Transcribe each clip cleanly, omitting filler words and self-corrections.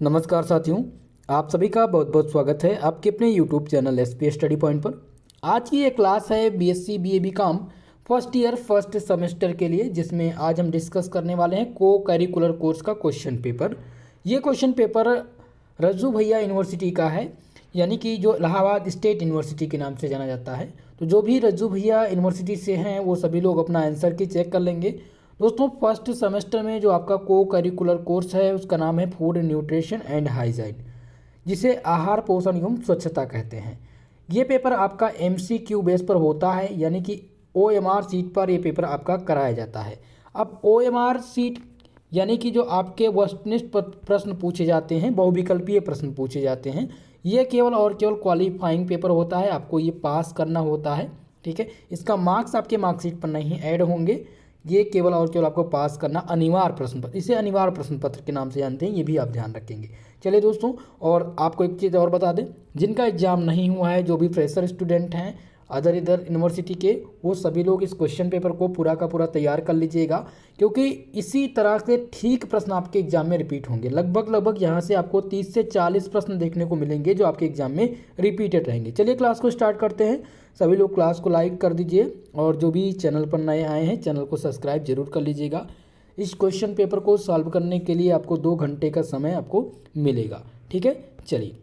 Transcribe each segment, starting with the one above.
नमस्कार साथियों, आप सभी का बहुत बहुत स्वागत है आपके अपने YouTube channel SP study point पर। आज की ये क्लास है BSc BA BCom first year first semester के लिए, जिसमें आज हम डिस्कस करने वाले हैं को करिकुलर कोर्स का क्वेश्चन पेपर। ये क्वेश्चन पेपर रज्जू भैया यूनिवर्सिटी का है, यानी कि जो इलाहाबाद स्टेट यूनिवर्सिटी के नाम से जाना जाता है। तो जो भी रज्जू भैया यूनिवर्सिटी से हैं वो सभी लोग अपना आंसर की चेक कर लेंगे। दोस्तों, फर्स्ट सेमेस्टर में जो आपका को करिकुलर कोर्स है उसका नाम है फूड न्यूट्रिशन एंड हाइजीन, जिसे आहार पोषण एवं स्वच्छता कहते हैं। ये पेपर आपका एमसीक्यू बेस पर होता है, यानी कि ओएमआर सीट पर ये पेपर आपका कराया जाता है। अब ओएमआर सीट यानी कि जो आपके वस्तुनिष्ठ प्रश्न पूछे जाते हैं, बहुविकल्पीय प्रश्न पूछे जाते हैं, ये केवल और केवल क्वालिफाइंग पेपर होता है, आपको ये पास करना होता है। ठीक है, इसका मार्क्स आपके मार्कशीट पर नहीं ऐड होंगे, ये केवल और केवल आपको पास करना अनिवार्य प्रश्न पत्र, इसे अनिवार्य प्रश्न पत्र के नाम से जानते हैं, ये भी आप ध्यान रखेंगे। चलिए दोस्तों, और आपको एक चीज़ और बता दें, जिनका एग्जाम नहीं हुआ है, जो भी फ्रेशर स्टूडेंट हैं अदर इधर यूनिवर्सिटी के, वो सभी लोग इस क्वेश्चन पेपर को पूरा का पूरा तैयार कर लीजिएगा, क्योंकि इसी तरह से ठीक प्रश्न आपके एग्जाम में रिपीट होंगे। लगभग यहाँ से आपको 30 से 40 प्रश्न देखने को मिलेंगे जो आपके एग्जाम में रिपीटेड रहेंगे। चलिए क्लास को स्टार्ट करते हैं। सभी लोग क्लास को लाइक कर दीजिए, और जो भी चैनल पर नए आए हैं चैनल को सब्सक्राइब जरूर कर लीजिएगा। इस क्वेश्चन पेपर को सॉल्व करने के लिए आपको 2 घंटे का समय आपको मिलेगा। ठीक है, चलिए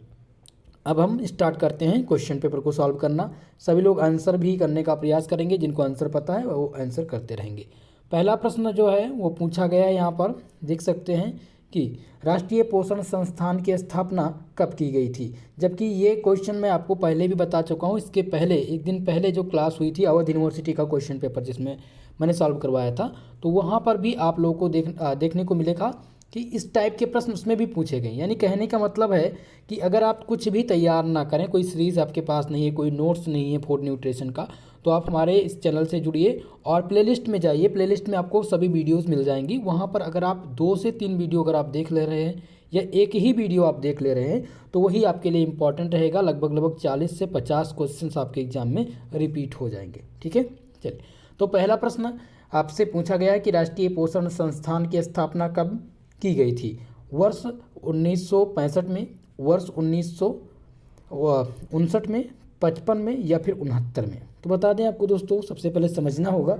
अब हम स्टार्ट करते हैं क्वेश्चन पेपर को सॉल्व करना। सभी लोग आंसर भी करने का प्रयास करेंगे, जिनको आंसर पता है वो आंसर करते रहेंगे। पहला प्रश्न जो है वो पूछा गया है, यहाँ पर देख सकते हैं कि राष्ट्रीय पोषण संस्थान की स्थापना कब की गई थी। जबकि ये क्वेश्चन मैं आपको पहले भी बता चुका हूँ, इसके पहले एक दिन पहले जो क्लास हुई थी अवध यूनिवर्सिटी का क्वेश्चन पेपर जिसमें मैंने सॉल्व करवाया था, तो वहाँ पर भी आप लोगों को देखने को मिलेगा कि इस टाइप के प्रश्न उसमें भी पूछे गए। यानी कहने का मतलब है कि अगर आप कुछ भी तैयार ना करें, कोई सीरीज़ आपके पास नहीं है, कोई नोट्स नहीं है फूड न्यूट्रिशन का, तो आप हमारे इस चैनल से जुड़िए और प्लेलिस्ट में जाइए। प्लेलिस्ट में आपको सभी वीडियोस मिल जाएंगी। वहाँ पर अगर आप 2 से 3 वीडियो अगर आप देख ले रहे हैं या एक ही वीडियो आप देख ले रहे हैं, तो वही आपके लिए इंपॉर्टेंट रहेगा। लगभग 40 से 50 क्वेश्चन आपके एग्जाम में रिपीट हो जाएंगे। ठीक है, चलिए तो पहला प्रश्न आपसे पूछा गया है कि राष्ट्रीय पोषण संस्थान की स्थापना कब की गई थी। वर्ष 1965 में, वर्ष 1959 में, 55 में या फिर 69 में। तो बता दें आपको दोस्तों, सबसे पहले समझना होगा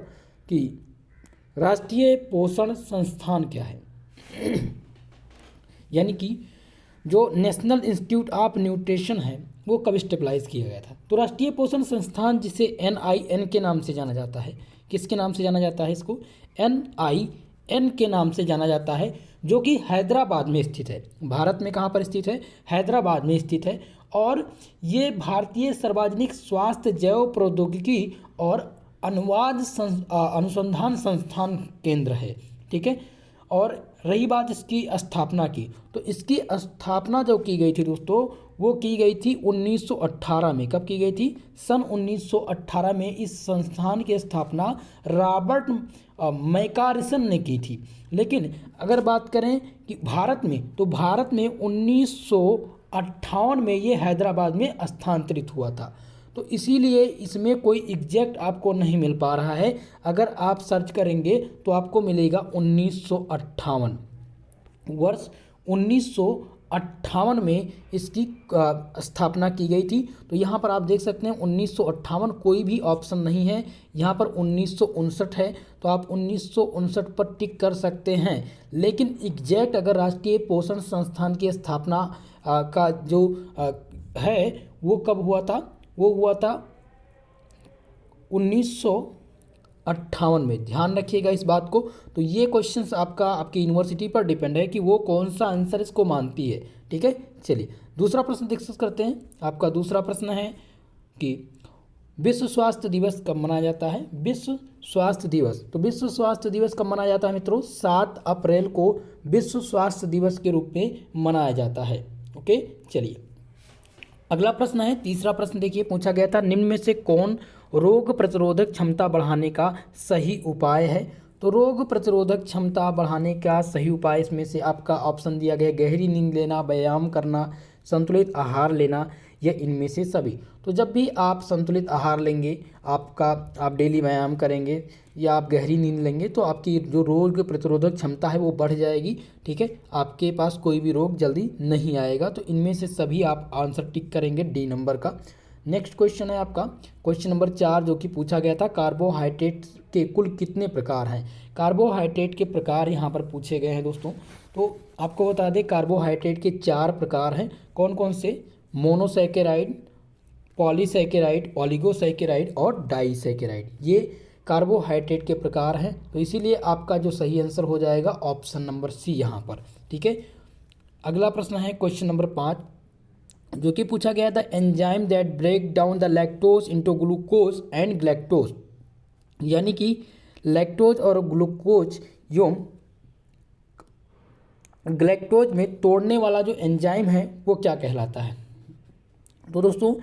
कि राष्ट्रीय पोषण संस्थान क्या है। यानी कि जो नेशनल इंस्टीट्यूट ऑफ न्यूट्रिशन है वो कब स्टेबलाइज किया गया था। तो राष्ट्रीय पोषण संस्थान, जिसे NIN के नाम से जाना जाता है, किसके नाम से जाना जाता है इसको, NIN के नाम से जाना जाता है, जो कि हैदराबाद में स्थित है। भारत में कहाँ पर स्थित है, हैदराबाद में स्थित है। और ये भारतीय सार्वजनिक स्वास्थ्य जैव प्रौद्योगिकी और अनुसंधान संस्थान केंद्र है। ठीक है, और रही बात इसकी स्थापना की, तो इसकी स्थापना जो की गई थी दोस्तों, वो की गई थी 1918 में। कब की गई थी, सन 1918 में इस संस्थान की स्थापना रॉबर्ट मैकारिसन ने की थी। लेकिन अगर बात करें कि भारत में, तो भारत में 1958 में ये हैदराबाद में स्थानांतरित हुआ था। तो इसीलिए इसमें कोई एग्जैक्ट आपको नहीं मिल पा रहा है। अगर आप सर्च करेंगे तो आपको मिलेगा 1958, वर्ष 1958 में इसकी स्थापना की गई थी। तो यहाँ पर आप देख सकते हैं 1958 कोई भी ऑप्शन नहीं है, यहाँ पर 1959 है, तो आप 1959 पर टिक कर सकते हैं। लेकिन एग्जैक्ट अगर राष्ट्रीय पोषण संस्थान की स्थापना का जो है वो कब हुआ था, वो हुआ था 1958 में। ध्यान रखिएगा इस बात को। तो ये क्वेश्चंस आपकी यूनिवर्सिटी पर डिपेंड है कि वो कौन सा आंसर इसको मानती है। ठीक है, चलिए दूसरा प्रश्न डिस्कस करते हैं। आपका दूसरा प्रश्न है कि विश्व स्वास्थ्य दिवस कब मनाया जाता है। विश्व स्वास्थ्य दिवस, तो विश्व स्वास्थ्य दिवस कब मनाया जाता है मित्रों, 7 अप्रैल को विश्व स्वास्थ्य दिवस के रूप में मनाया जाता है। ओके, चलिए अगला प्रश्न है, तीसरा प्रश्न देखिए, पूछा गया था निम्न में से कौन रोग प्रतिरोधक क्षमता बढ़ाने का सही उपाय है। तो रोग प्रतिरोधक क्षमता बढ़ाने का सही उपाय इसमें से आपका ऑप्शन दिया गया, गहरी नींद लेना, व्यायाम करना, संतुलित आहार लेना या इनमें से सभी। तो जब भी आप संतुलित आहार लेंगे, आप डेली व्यायाम करेंगे या आप गहरी नींद लेंगे तो आपकी जो रोग प्रतिरोधक क्षमता है वो बढ़ जाएगी। ठीक है, आपके पास कोई भी रोग जल्दी नहीं आएगा। तो इनमें से सभी आप आंसर टिक करेंगे डी नंबर का। नेक्स्ट क्वेश्चन है आपका क्वेश्चन नंबर 4 जो कि पूछा गया था, कार्बोहाइड्रेट के कुल कितने प्रकार हैं। कार्बोहाइड्रेट के प्रकार यहाँ पर पूछे गए हैं दोस्तों। तो आपको बता दें कार्बोहाइड्रेट के 4 प्रकार हैं। कौन कौन से? मोनोसैकेराइड, पॉलीसैकेराइड, ओलिगोसैकेराइड और डाइसैकेराइड, ये कार्बोहाइड्रेट के प्रकार हैं। तो इसीलिए आपका जो सही आंसर हो जाएगा ऑप्शन नंबर सी यहाँ पर। ठीक है, अगला प्रश्न है क्वेश्चन नंबर 5 जो कि पूछा गया था, enzyme that break down the lactose into glucose and galactose, यानी कि लैक्टोज और ग्लूकोज एवं ग्लैक्टोज में तोड़ने वाला जो एंजाइम है वो क्या कहलाता है। तो दोस्तों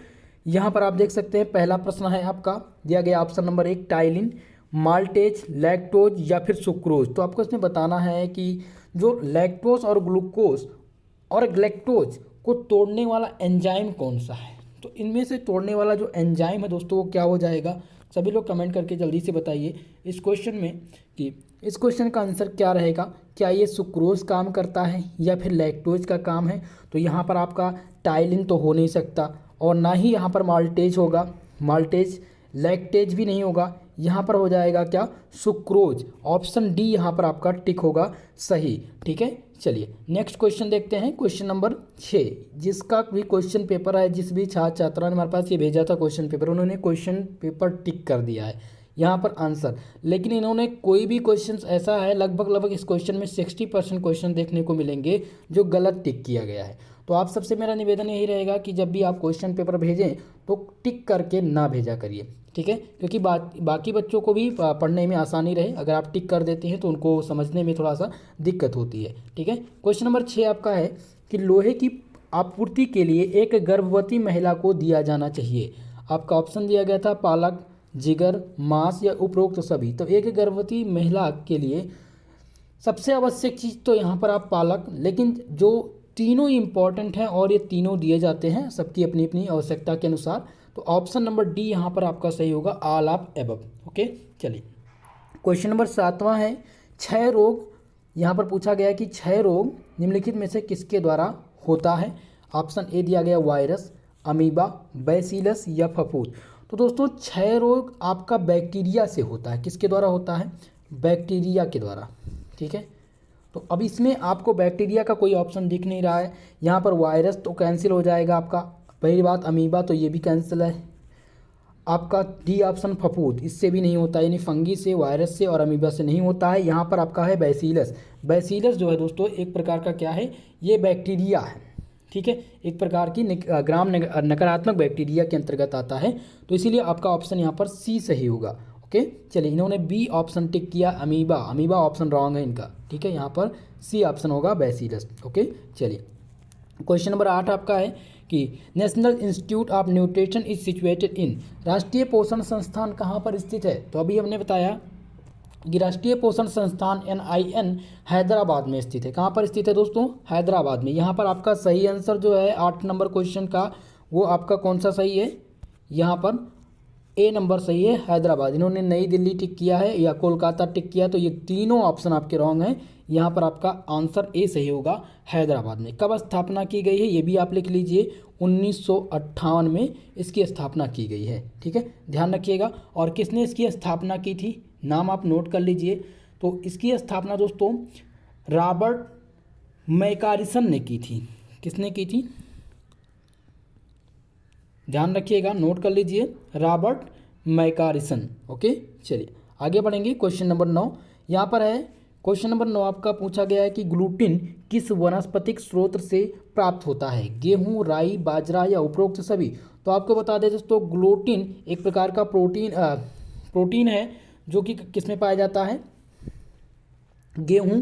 यहाँ पर आप देख सकते हैं पहला प्रश्न है आपका दिया गया option number 1, ptyalin, maltase, lactose या फिर सुक्रोज। तो आपको इसमें बताना है कि जो लैक्टोज और ग्लूकोज और ग्लैक्टोज को तोड़ने वाला एंजाइम कौन सा है। तो इनमें से तोड़ने वाला जो एंजाइम है दोस्तों वो क्या हो जाएगा। सभी लोग कमेंट करके जल्दी से बताइए इस क्वेश्चन में कि इस क्वेश्चन का आंसर क्या रहेगा। क्या ये सुक्रोज काम करता है या फिर लैक्टोज का काम है। तो यहाँ पर आपका टाइलिन तो हो नहीं सकता और ना ही यहाँ पर माल्टेज होगा, माल्टेज लैक्टेज भी नहीं होगा। यहाँ पर हो जाएगा क्या, सुक्रोज। ऑप्शन डी यहाँ पर आपका टिक होगा सही। ठीक है, चलिए नेक्स्ट क्वेश्चन देखते हैं क्वेश्चन नंबर 6, जिसका भी क्वेश्चन पेपर है, जिस भी छात्र छात्रा ने हमारे पास ये भेजा था क्वेश्चन पेपर, उन्होंने क्वेश्चन पेपर टिक कर दिया है यहाँ पर आंसर। लेकिन इन्होंने कोई भी क्वेश्चन ऐसा है लगभग इस क्वेश्चन में 60% क्वेश्चन देखने को मिलेंगे जो गलत टिक किया गया है। तो आप सबसे मेरा निवेदन यही रहेगा कि जब भी आप क्वेश्चन पेपर भेजें तो टिक करके ना भेजा करिए। ठीक है, क्योंकि बाकी बच्चों को भी पढ़ने में आसानी रहे। अगर आप टिक कर देते हैं तो उनको समझने में थोड़ा सा दिक्कत होती है। ठीक है, क्वेश्चन नंबर 6 आपका है कि लोहे की आपूर्ति के लिए एक गर्भवती महिला को दिया जाना चाहिए। आपका ऑप्शन दिया गया था पालक, जिगर, मांस या उपरोक्त सभी। तो एक गर्भवती महिला के लिए सबसे आवश्यक चीज़ तो यहाँ पर आप पालक, लेकिन जो तीनों इंपॉर्टेंट हैं और ये तीनों दिए जाते हैं सबकी अपनी अपनी आवश्यकता के अनुसार। तो ऑप्शन नंबर डी यहाँ पर आपका सही होगा, ऑल ऑफ एबव। ओके, चलिए क्वेश्चन नंबर 7वां है, क्षय रोग। यहाँ पर पूछा गया कि क्षय रोग निम्नलिखित में से किसके द्वारा होता है। ऑप्शन ए दिया गया वायरस, अमीबा, बैसिलस या फफूंद। तो दोस्तों क्षय रोग आपका बैक्टीरिया से होता है। किसके द्वारा होता है, बैक्टीरिया के द्वारा। ठीक है, तो अब इसमें आपको बैक्टीरिया का कोई ऑप्शन दिख नहीं रहा है। यहाँ पर वायरस तो कैंसिल हो जाएगा आपका, पहली बात अमीबा तो ये भी कैंसिल है। आपका डी ऑप्शन फफूंद, इससे भी नहीं होता, यानी फंगी से, वायरस से और अमीबा से नहीं होता है। यहाँ पर आपका है बैसिलस। बैसिलस जो है दोस्तों एक प्रकार का क्या है, ये बैक्टीरिया है। ठीक है, एक प्रकार की ग्राम नकारात्मक बैक्टीरिया के अंतर्गत आता है। तो इसीलिए आपका ऑप्शन यहाँ पर सी सही होगा। ओके, चलिए इन्होंने बी ऑप्शन टिक किया, अमीबा। अमीबा ऑप्शन रॉन्ग है इनका। ठीक है, यहाँ पर सी ऑप्शन होगा बैसिलस। ओके, चलिए क्वेश्चन नंबर 8 आपका है कि national institute of nutrition is situated in. राष्ट्रीय पोषण संस्थान कहाँ पर स्थित है। तो अभी हमने बताया कि राष्ट्रीय पोषण संस्थान NIN हैदराबाद में स्थित है। कहाँ पर स्थित है दोस्तों, हैदराबाद में। यहाँ पर आपका सही आंसर जो है 8 नंबर क्वेश्चन का वो आपका कौन सा सही है, यहाँ पर ए नंबर सही है, हैदराबाद। इन्होंने नई दिल्ली टिक किया है या कोलकाता टिक किया, तो ये तीनों ऑप्शन आपके रॉन्ग हैं। यहाँ पर आपका आंसर ए सही होगा, हैदराबाद में। कब स्थापना की गई है ये भी आप लिख लीजिए, 1958 में इसकी स्थापना की गई है। ठीक है, ध्यान रखिएगा। और किसने इसकी स्थापना की थी, नाम आप नोट कर लीजिए। तो इसकी स्थापना दोस्तों रॉबर्ट मैकारिसन ने की थी। किसने की थी, ध्यान रखिएगा, नोट कर लीजिए, रॉबर्ट मैकारिसन। ओके, चलिए आगे बढ़ेंगे। क्वेश्चन नंबर 9 यहाँ पर है। क्वेश्चन नंबर 9 आपका पूछा गया है कि ग्लूटिन किस वनस्पतिक स्रोत से प्राप्त होता है, गेहूं, राई, बाजरा या उपरोक्त सभी। तो आपको बता दें दोस्तों ग्लूटिन एक प्रकार का प्रोटीन है जो कि किस में पाया जाता है, गेहूं,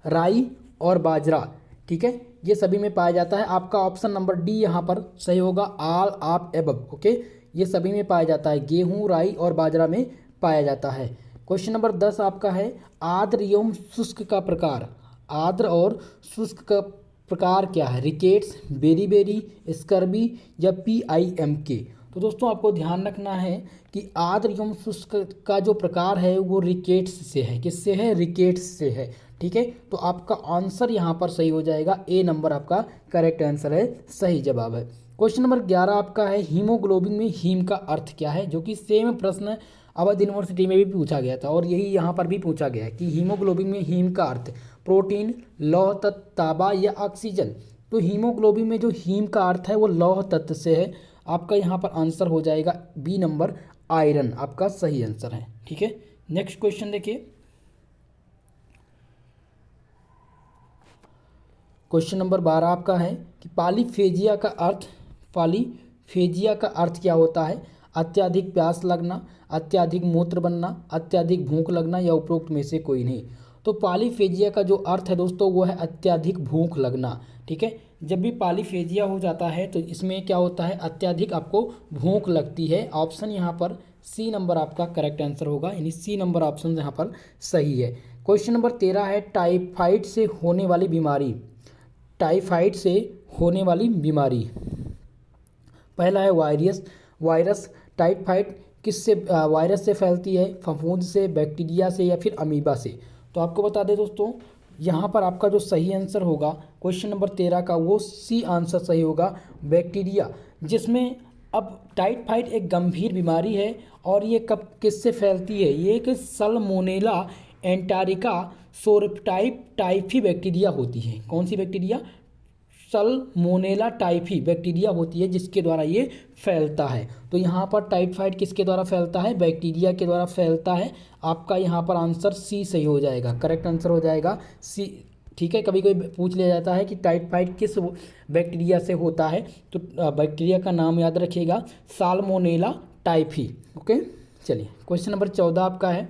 राई और बाजरा। ठीक है, ये सभी में पाया जाता है। आपका ऑप्शन नंबर डी यहाँ पर सही होगा, ऑल ऑफ एबव। ओके, ये सभी में पाया जाता है, गेहूं, राई और बाजरा में पाया जाता है। क्वेश्चन नंबर 10 आपका है, आर्द्र एवं शुष्क का प्रकार। आर्द्र और शुष्क का प्रकार क्या है, रिकेट्स, बेरीबेरी, स्कर्बी या PIMK। तो दोस्तों आपको ध्यान रखना है कि आर्द्र एवं शुष्क का जो प्रकार है वो रिकेट्स से है। किससे है? रिकेट्स से है। ठीक है, तो आपका आंसर यहाँ पर सही हो जाएगा, ए नंबर आपका करेक्ट आंसर है, सही जवाब है। क्वेश्चन नंबर 11 आपका है हीमोग्लोबिन में हीम का अर्थ क्या है, जो कि सेम प्रश्न अवध यूनिवर्सिटी में भी पूछा गया था और यही यहाँ पर भी पूछा गया है कि हीमोग्लोबिन में हीम का अर्थ प्रोटीन, लौह तत्व, तांबा या ऑक्सीजन। तो हीमोग्लोबिन में जो हीम का अर्थ है वो लौह तत्व से है। आपका यहाँ पर आंसर हो जाएगा बी नंबर, आयरन आपका सही आंसर है। ठीक है, नेक्स्ट क्वेश्चन देखिए। क्वेश्चन नंबर 12 आपका है कि पॉलीफेजिया का अर्थ क्या होता है? अत्यधिक प्यास लगना, अत्यधिक मूत्र बनना, अत्यधिक भूख लगना या उपरोक्त में से कोई नहीं। तो पॉलीफेजिया का जो अर्थ है दोस्तों वो है अत्यधिक भूख लगना। ठीक है, जब भी पॉलीफेजिया हो जाता है तो इसमें क्या होता है, अत्यधिक आपको भूख लगती है। ऑप्शन यहाँ पर सी नंबर आपका करेक्ट आंसर होगा, यानी सी नंबर ऑप्शन यहाँ पर सही है। क्वेश्चन नंबर 13 है टाइफाइड से होने वाली बीमारी। टाइफाइड से होने वाली बीमारी, पहला है वायरस। टाइफाइड किससे वायरस से फैलती है? फफूंद से, बैक्टीरिया से या फिर अमीबा से। तो आपको बता दें दोस्तों यहाँ पर आपका जो सही आंसर होगा क्वेश्चन नंबर 13 का वो सी आंसर सही होगा, बैक्टीरिया। जिसमें अब टाइफाइड एक गंभीर बीमारी है और ये कब किससे फैलती है? ये एक सल्मोनेला एंटेरिका सोरप्टाइप टाइफी बैक्टीरिया होती है। कौन सी बैक्टीरिया? सल्मोनेला टाइफी बैक्टीरिया होती है जिसके द्वारा ये फैलता है। तो यहाँ पर टाइफाइड किसके द्वारा फैलता है? बैक्टीरिया के द्वारा फैलता है। आपका यहाँ पर आंसर सी सही हो जाएगा, करेक्ट आंसर हो जाएगा सी। ठीक है, कभी कभी पूछ लिया जाता है कि टाइफाइड किस बैक्टीरिया से होता है, तो बैक्टीरिया का नाम याद रखिएगा, साल्मोनेला टाइफी। ओके, चलिए क्वेश्चन नंबर 14 आपका है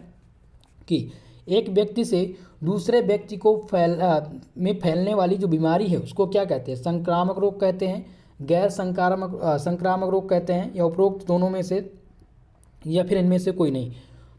कि एक व्यक्ति से दूसरे व्यक्ति को फैलने वाली जो बीमारी है उसको क्या कहते हैं? संक्रामक रोग कहते हैं, गैर संक्रामक रोग कहते हैं, या उपरोक्त दोनों में से या फिर इनमें से कोई नहीं।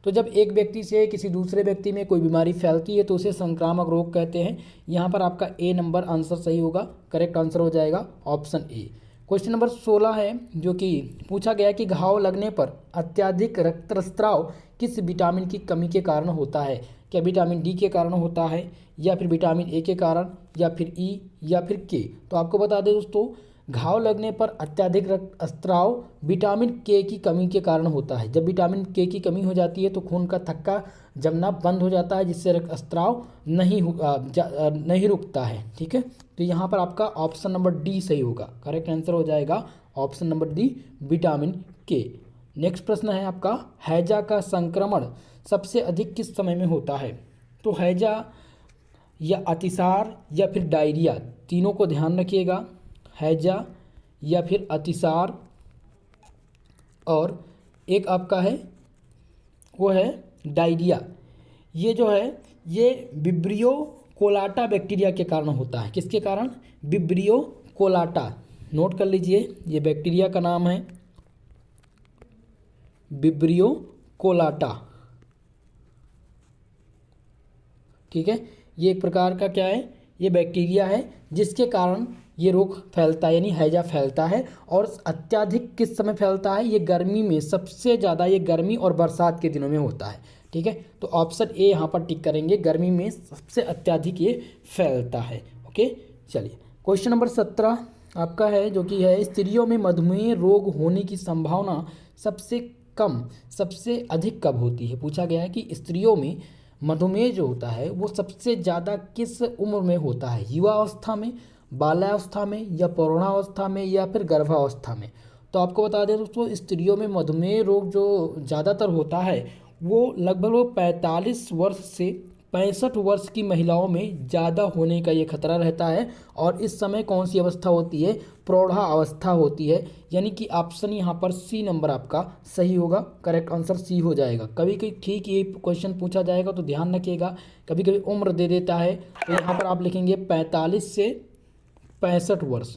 तो जब एक व्यक्ति से किसी दूसरे व्यक्ति में कोई बीमारी फैलती है तो उसे संक्रामक रोग कहते हैं। यहाँ पर आपका ए नंबर आंसर सही होगा, करेक्ट आंसर हो जाएगा ऑप्शन ए। क्वेश्चन नंबर 16 है जो कि पूछा गया कि घाव लगने पर अत्यधिक रक्तस्राव किस विटामिन की कमी के कारण होता है? क्या विटामिन डी के कारण होता है, या फिर विटामिन ए के कारण, या फिर ई, या फिर के? तो आपको बता दें दोस्तों घाव लगने पर अत्यधिक रक्तस्राव विटामिन के की कमी के कारण होता है। जब विटामिन के की कमी हो जाती है तो खून का थक्का जमना बंद हो जाता है जिससे रक्तस्राव नहीं रुकता है। ठीक है, तो यहाँ पर आपका ऑप्शन नंबर डी सही होगा, करेक्ट आंसर हो जाएगा ऑप्शन नंबर डी, विटामिन के। नेक्स्ट प्रश्न है आपका हैजा का संक्रमण सबसे अधिक किस समय में होता है? तो हैजा या अतिसार या फिर डायरिया, तीनों को ध्यान रखिएगा, हैजा या फिर अतिसार, और एक आपका है वो है डायरिया। ये जो है ये विब्रियो कोलाटा बैक्टीरिया के कारण होता है। किसके कारण? विब्रियो कोलाटा, नोट कर लीजिए, ये बैक्टीरिया का नाम है विब्रियो कोलाटा। ठीक है, ये एक प्रकार का क्या है? ये बैक्टीरिया है जिसके कारण ये रोग फैलता है, यानी हैजा फैलता है। और अत्यधिक किस समय फैलता है? ये गर्मी में, सबसे ज़्यादा ये गर्मी और बरसात के दिनों में होता है। ठीक है, तो ऑप्शन ए यहाँ पर टिक करेंगे, गर्मी में सबसे अत्यधिक ये फैलता है। ओके, चलिए क्वेश्चन नंबर 17 आपका है जो कि है स्त्रियों में मधुमेह रोग होने की संभावना सबसे अधिक कब होती है? पूछा गया है कि स्त्रियों में मधुमेह जो होता है वो सबसे ज़्यादा किस उम्र में होता है? युवावस्था में, बाल्यावस्था में, या प्रौढ़ावस्था में, या फिर गर्भावस्था में? तो आपको बता दें दोस्तों स्त्रियों में मधुमेह रोग जो ज़्यादातर होता है वो लगभग 45 वर्ष से 65 वर्ष की महिलाओं में ज़्यादा होने का ये खतरा रहता है। और इस समय कौन सी अवस्था होती है? प्रौढ़ा अवस्था होती है, यानी कि ऑप्शन यहाँ पर सी नंबर आपका सही होगा, करेक्ट आंसर सी हो जाएगा। कभी कभी ठीक ये क्वेश्चन पूछा जाएगा तो ध्यान रखिएगा, कभी कभी उम्र दे देता है, तो यहाँ पर आप लिखेंगे 45 से 65 वर्ष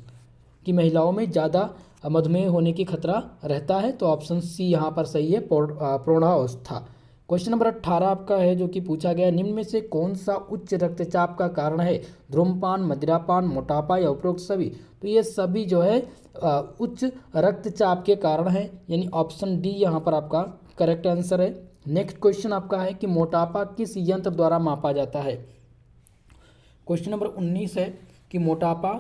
की महिलाओं में ज़्यादा मधुमेह होने की खतरा रहता है। तो ऑप्शन सी यहाँ पर सही है, प्रौढ़ावस्था। क्वेश्चन नंबर 18 आपका है जो कि पूछा गया, निम्न में से कौन सा उच्च रक्तचाप का कारण है? धूम्रपान, मदिरापान, मोटापा या उपरोक्त सभी? तो ये सभी जो है उच्च रक्तचाप के कारण है, यानी ऑप्शन डी यहाँ पर आपका करेक्ट आंसर है। नेक्स्ट क्वेश्चन आपका है कि मोटापा किस यंत्र द्वारा मापा जाता है? क्वेश्चन नंबर 19 है कि मोटापा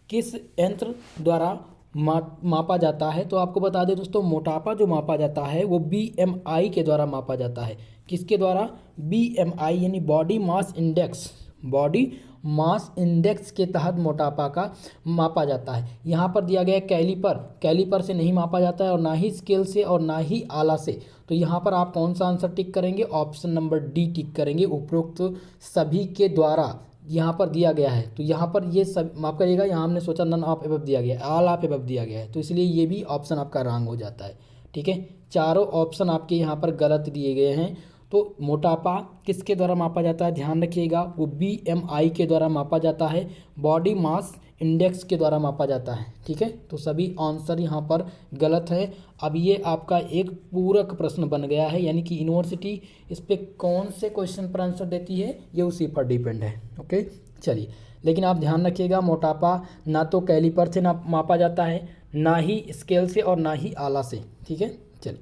किस यंत्र द्वारा मापा जाता है? तो आपको बता दें दोस्तों, मोटापा जो मापा जाता है वो BMI के द्वारा मापा जाता है। किसके द्वारा? BMI यानी body mass index, body mass index के तहत मोटापा का मापा जाता है। यहाँ पर दिया गया कैलीपर, कैलीपर से नहीं मापा जाता है और ना ही स्केल से और ना ही आला से। तो यहाँ पर आप कौन सा आंसर टिक करेंगे? ऑप्शन नंबर डी टिक करेंगे, उपरोक्त सभी के द्वारा यहाँ पर दिया गया है। तो यहाँ पर ये सब माफ करिएगा, यहाँ हमने सोचा नन ऑफ एबव दिया गया है, ऑल ऑफ एबव दिया गया है, तो इसलिए ये भी ऑप्शन आपका रॉन्ग हो जाता है। ठीक है, चारों ऑप्शन आपके यहाँ पर गलत दिए गए हैं। तो मोटापा किसके द्वारा मापा जाता है? ध्यान रखिएगा, वो BMI के द्वारा मापा जाता है, बॉडी मास इंडेक्स के द्वारा मापा जाता है। ठीक है, तो सभी आंसर यहाँ पर गलत है। अब ये आपका एक पूरक प्रश्न बन गया है, यानी कि यूनिवर्सिटी इस पे कौन से क्वेश्चन पर आंसर देती है ये उसी पर डिपेंड है। ओके, चलिए, लेकिन आप ध्यान रखिएगा, मोटापा ना तो कैलीपर से ना मापा जाता है, ना ही स्केल से और ना ही आला से। ठीक है, चलिए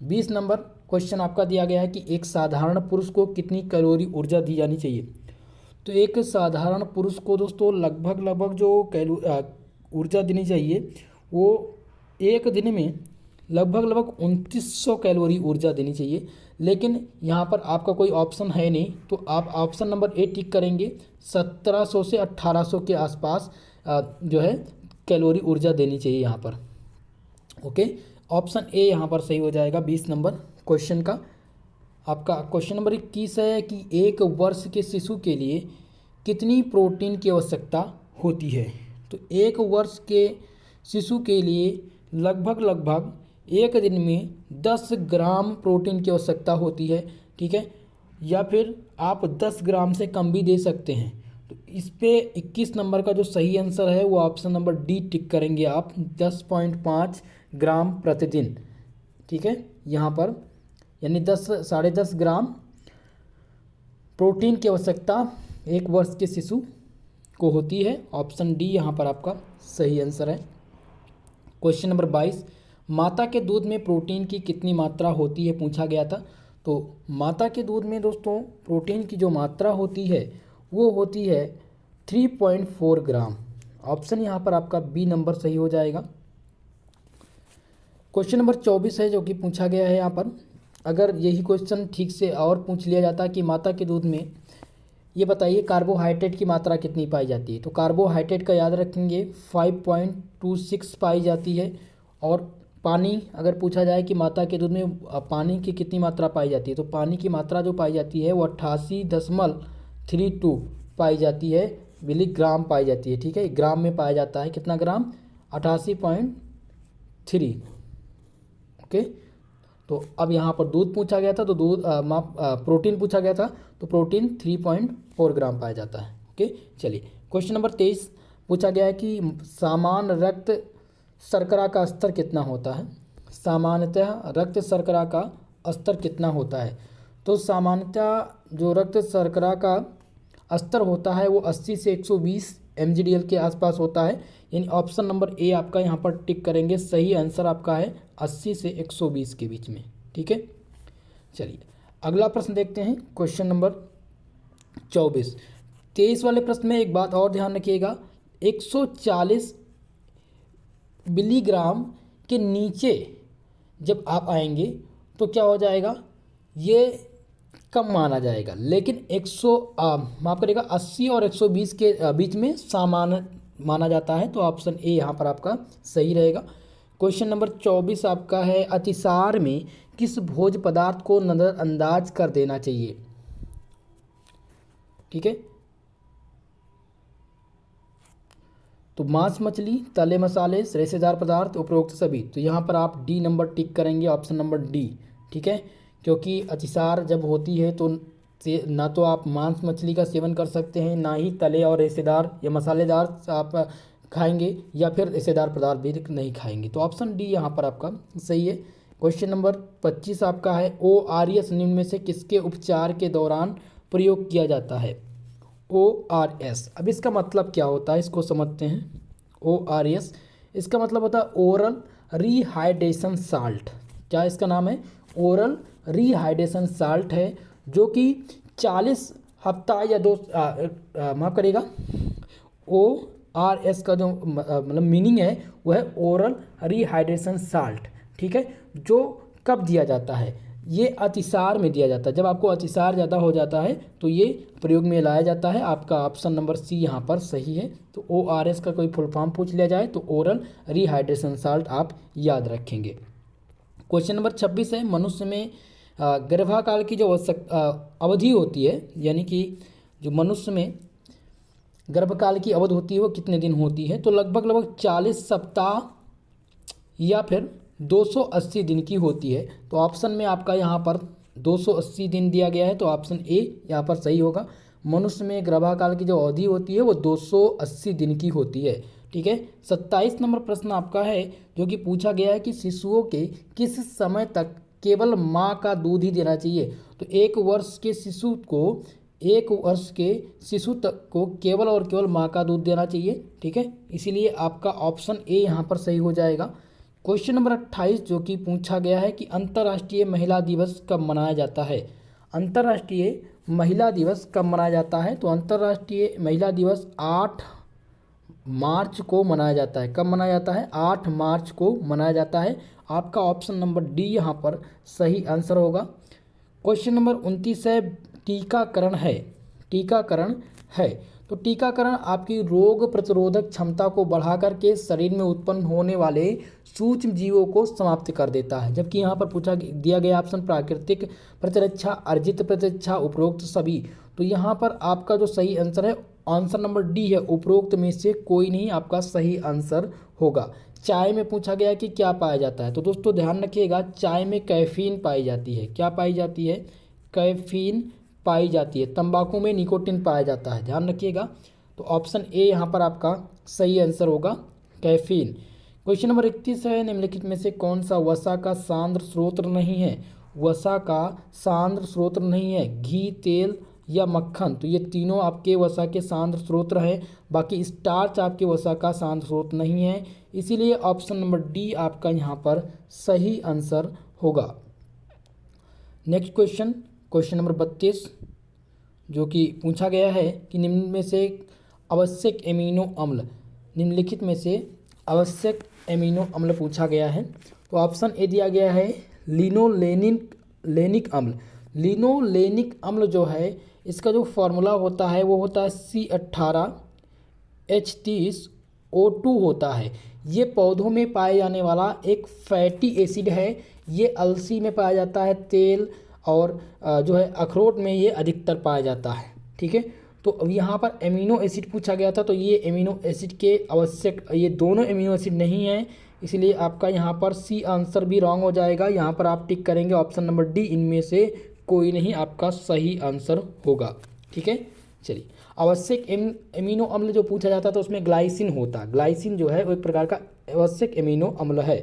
20 नंबर क्वेश्चन आपका दिया गया है कि एक साधारण पुरुष को कितनी कैलोरी ऊर्जा दी जानी चाहिए? तो एक साधारण पुरुष को दोस्तों लगभग जो ऊर्जा देनी चाहिए वो एक दिन में लगभग 2900 कैलोरी ऊर्जा देनी चाहिए। लेकिन यहाँ पर आपका कोई ऑप्शन है नहीं, तो आप ऑप्शन नंबर ए टिक करेंगे। 1700 से 1800 के आसपास जो है कैलोरी ऊर्जा देनी चाहिए यहाँ पर। ओके, ऑप्शन ए यहाँ पर सही हो जाएगा 20 नंबर क्वेश्चन का। आपका क्वेश्चन नंबर 21 है कि एक वर्ष के शिशु के लिए कितनी प्रोटीन की आवश्यकता होती है? तो एक वर्ष के शिशु के लिए लगभग एक दिन में 10 ग्राम प्रोटीन की आवश्यकता होती है। ठीक है, या फिर आप 10 ग्राम से कम भी दे सकते हैं। तो इस पे 21 नंबर का जो सही आंसर है वो ऑप्शन नंबर डी टिक करेंगे आप, 10.5 ग्राम प्रतिदिन। ठीक है, यहाँ पर यानी 10-10.5 ग्राम प्रोटीन की आवश्यकता एक वर्ष के शिशु को होती है। ऑप्शन डी यहाँ पर आपका सही आंसर है। क्वेश्चन नंबर 22, माता के दूध में प्रोटीन की कितनी मात्रा होती है पूछा गया था। तो माता के दूध में दोस्तों प्रोटीन की जो मात्रा होती है वो होती है 3.4 ग्राम। ऑप्शन यहाँ पर आपका बी नंबर सही हो जाएगा। क्वेश्चन नंबर 24 है जो कि पूछा गया है यहाँ पर, अगर यही क्वेश्चन ठीक से और पूछ लिया जाता कि माता के दूध में ये बताइए कार्बोहाइड्रेट की मात्रा कितनी पाई जाती है। तो कार्बोहाइड्रेट का याद रखेंगे 5.26 पाई जाती है। और पानी अगर पूछा जाए कि माता के दूध में पानी की कितनी मात्रा पाई जाती है, तो पानी की मात्रा जो पाई जाती है वो 88.32 पाई जाती है, मिलीग्राम पाई जाती है। ठीक है, ग्राम में पाया जाता है, कितना ग्राम? 88.3। ओके, तो अब यहाँ पर दूध पूछा गया था, तो दूध प्रोटीन पूछा गया था, तो प्रोटीन 3.4 ग्राम पाया जाता है। ओके, चलिए क्वेश्चन नंबर 23 पूछा गया है कि सामान्य रक्त शर्करा का स्तर कितना होता है? सामान्यतः रक्त शर्करा का स्तर कितना होता है? तो सामान्यतः जो रक्त शर्करा का स्तर होता है वो 80 से 120 mgdl के आसपास होता है, यानी ऑप्शन नंबर ए आपका यहाँ पर टिक करेंगे। सही आंसर आपका है 80 से 120 के बीच में। ठीक है, चलिए अगला प्रश्न देखते हैं, क्वेश्चन नंबर 24। 23 वाले प्रश्न में एक बात और ध्यान रखिएगा, 140 मिलीग्राम के नीचे जब आप आएंगे तो क्या हो जाएगा, ये कम माना जाएगा। लेकिन 80 और 120 के बीच में सामान्य माना जाता है, तो ऑप्शन ए यहाँ पर आपका सही रहेगा। क्वेश्चन नंबर 24 आपका है, अतिसार में किस भोज्य पदार्थ को नज़रअंदाज कर देना चाहिए? ठीक है, तो मांस, मछली, तले मसाले, रेशेदार पदार्थ, उपरोक्त सभी। तो यहाँ पर आप डी नंबर टिक करेंगे, ऑप्शन नंबर डी। ठीक है, क्योंकि अतिसार जब होती है तो ना तो आप मांस मछली का सेवन कर सकते हैं, ना ही तले और रेशेदार या मसालेदार आप खाएंगे, या फिर रेशेदार पदार्थ भी नहीं खाएंगे। तो ऑप्शन डी यहाँ पर आपका सही है। क्वेश्चन नंबर 25 आपका है ORS निम्न में से किसके उपचार के दौरान प्रयोग किया जाता है। ORS, अब इसका मतलब क्या होता है इसको समझते हैं। ORS इसका मतलब होता है ओरल रिहाइड्रेशन साल्ट। क्या इसका नाम है? ओरल रिहाइड्रेशन साल्ट है, जो कि 40 हफ्ता या दो माफ़ करिएगा, ORS का जो मतलब मीनिंग है वो है ओरल रिहाइड्रेशन साल्ट। ठीक है, जो कब दिया जाता है? ये अतिसार में दिया जाता है। जब आपको अतिसार ज़्यादा हो जाता है तो ये प्रयोग में लाया जाता है। आपका ऑप्शन नंबर सी यहाँ पर सही है। तो ORS का कोई फुल फॉर्म पूछ लिया जाए तो ओरल रिहाइड्रेशन साल्ट आप याद रखेंगे। क्वेश्चन नंबर 26 है मनुष्य में गर्भाकाल की जो अवधि होती है, यानी कि जो मनुष्य में गर्भकाल की अवधि होती है वो कितने दिन होती है? तो लगभग 40 सप्ताह या फिर 280 दिन की होती है। तो ऑप्शन में आपका यहाँ पर 280 दिन दिया गया है, तो ऑप्शन ए यहाँ पर सही होगा। मनुष्य में गर्भाकाल की जो अवधि होती है वो 280 दिन की होती है। ठीक है, 27 नंबर प्रश्न आपका है जो कि पूछा गया है कि शिशुओं के किस समय तक केवल माँ का दूध ही देना चाहिए। तो 1 वर्ष के शिशु तक को केवल और केवल माँ का दूध देना चाहिए। ठीक है, इसीलिए आपका ऑप्शन ए यहाँ पर सही हो जाएगा। क्वेश्चन नंबर 28 जो कि पूछा गया है कि अंतर्राष्ट्रीय महिला दिवस कब मनाया जाता है। अंतर्राष्ट्रीय महिला दिवस कब मनाया जाता है? तो अंतर्राष्ट्रीय महिला दिवस 8 मार्च को मनाया जाता है। कब मनाया जाता है? 8 मार्च को मनाया जाता है। आपका ऑप्शन नंबर डी यहाँ पर सही आंसर होगा। क्वेश्चन नंबर 29 है टीकाकरण है। तो टीकाकरण आपकी रोग प्रतिरोधक क्षमता को बढ़ाकर के शरीर में उत्पन्न होने वाले सूक्ष्म जीवों को समाप्त कर देता है। जबकि यहाँ पर दिया गया ऑप्शन प्राकृतिक प्रतिरक्षा, अर्जित प्रतिरक्षा, उपरोक्त सभी। तो यहाँ पर आपका जो सही आंसर है आंसर नंबर डी है, उपरोक्त में से कोई नहीं आपका सही आंसर होगा। चाय में पूछा गया कि क्या पाया जाता है। तो दोस्तों ध्यान रखिएगा, चाय में कैफीन पाई जाती है। क्या पाई जाती है? कैफीन पाई जाती है। तंबाकू में निकोटिन पाया जाता है, ध्यान रखिएगा। तो ऑप्शन ए यहाँ पर आपका सही आंसर होगा, कैफीन। क्वेश्चन नंबर 31 है निम्नलिखित में से कौन सा वसा का सांद्र स्रोत नहीं है। वसा का सांद्र स्रोत नहीं है, घी, तेल या मक्खन। तो ये तीनों आपके वसा के सांद्र स्रोत हैं। बाकी स्टार्च आपके वसा का सांद्र स्रोत नहीं है, इसीलिए ऑप्शन नंबर डी आपका यहाँ पर सही आंसर होगा। नेक्स्ट क्वेश्चन नंबर 32 जो कि पूछा गया है कि निम्नलिखित में से आवश्यक एमिनो अम्ल पूछा गया है। तो ऑप्शन ए दिया गया है लिनोलेनिक अम्ल। लिनोलेनिक अम्ल जो है इसका जो फॉर्मूला होता है वो होता है C18H30O2 होता है। ये पौधों में पाए जाने वाला एक फैटी एसिड है। ये अलसी में पाया जाता है, तेल और जो है अखरोट में ये अधिकतर पाया जाता है। ठीक है, तो अब यहाँ पर एमिनो एसिड पूछा गया था, तो ये एमिनो एसिड के आवश्यक ये दोनों एमिनो एसिड नहीं है, इसलिए आपका यहाँ पर सी आंसर भी रॉन्ग हो जाएगा। यहाँ पर आप टिक करेंगे ऑप्शन नंबर डी, इनमें से कोई नहीं आपका सही आंसर होगा। ठीक है, चलिए आवश्यक एमिनो अम्ल जो पूछा जाता है तो उसमें ग्लाइसिन होता है। ग्लाइसिन जो है वो एक प्रकार का आवश्यक एमिनो अम्ल है।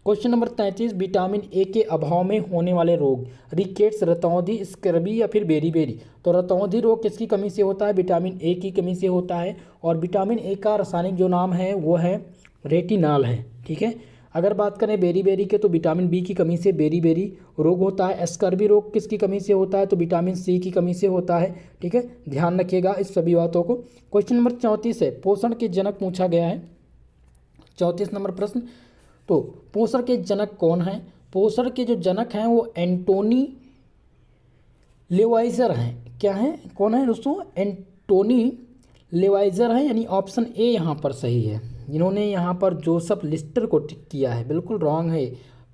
क्वेश्चन नंबर 33 विटामिन ए के अभाव में होने वाले रोग, रिकेट्स, रतौंधी, स्कर्वी या फिर बेरीबेरी। तो रतौंधी रोग किसकी कमी से होता है? विटामिन ए की कमी से होता है। और विटामिन ए का रासायनिक जो नाम है वो है रेटिनॉल है। ठीक है, अगर बात करें बेरीबेरी के तो विटामिन बी की कमी से बेरीबेरी रोग होता है। स्कर्वी रोग किसकी कमी से होता है? तो विटामिन सी की कमी से होता है। ठीक है, ध्यान रखिएगा इस सभी बातों को। क्वेश्चन नंबर 34 है पोषण के जनक पूछा गया है। 34 नंबर प्रश्न, तो पोषण के जनक कौन हैं? पोषण के जो जनक हैं वो एंटोनी लेवाइजर हैं। क्या हैं, कौन है दोस्तों? एंटोनी लेवाइजर हैं, यानी ऑप्शन ए यहाँ पर सही है। इन्होंने यहाँ पर जोसेफ लिस्टर को टिक किया है, बिल्कुल रॉन्ग है।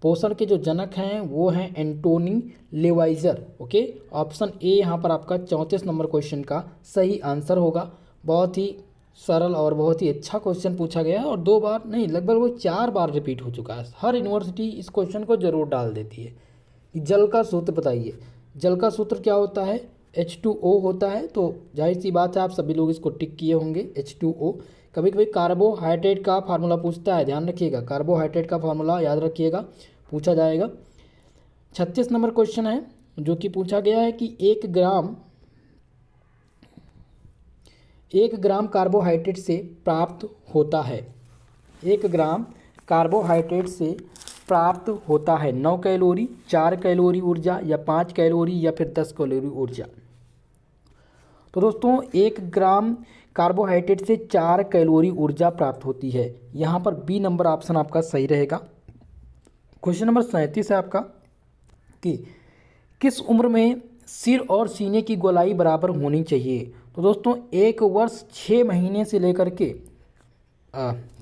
पोषण के जो जनक हैं वो हैं एंटोनी लेवाइजर। ओके, ऑप्शन ए यहाँ पर आपका 34 नंबर क्वेश्चन का सही आंसर होगा। बहुत ही सरल और बहुत ही अच्छा क्वेश्चन पूछा गया है और 2 बार नहीं लगभग वो 4 बार रिपीट हो चुका है। हर यूनिवर्सिटी इस क्वेश्चन को जरूर डाल देती है कि जल का सूत्र बताइए। जल का सूत्र क्या होता है? H2O होता है। तो जाहिर सी बात है आप सभी लोग इसको टिक किए होंगे, H2O। कभी कभी कार्बोहाइड्रेट का फार्मूला पूछता है, ध्यान रखिएगा, कार्बोहाइड्रेट का फार्मूला याद रखिएगा। पूछा जाएगा। 36 नंबर क्वेश्चन है जो कि पूछा गया है कि 1 ग्राम कार्बोहाइड्रेट से प्राप्त होता है, 1 ग्राम कार्बोहाइड्रेट से प्राप्त होता है 9 कैलोरी, 4 कैलोरी ऊर्जा या 5 कैलोरी या फिर 10 कैलोरी ऊर्जा। तो दोस्तों 1 ग्राम कार्बोहाइड्रेट से 4 कैलोरी ऊर्जा प्राप्त होती है। यहाँ पर बी नंबर ऑप्शन आपका सही रहेगा। क्वेश्चन नंबर 37 है आपका कि किस उम्र में सिर और सीने की गोलाई बराबर होनी चाहिए। तो दोस्तों 1 वर्ष 6 महीने से लेकर के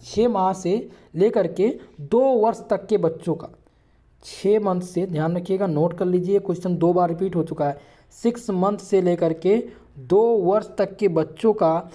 6 माह से लेकर के 2 वर्ष तक के बच्चों का, 6 मंथ से, ध्यान रखिएगा, नोट कर लीजिए, क्वेश्चन 2 बार रिपीट हो चुका है। 6 मंथ से लेकर के 2 वर्ष तक के बच्चों का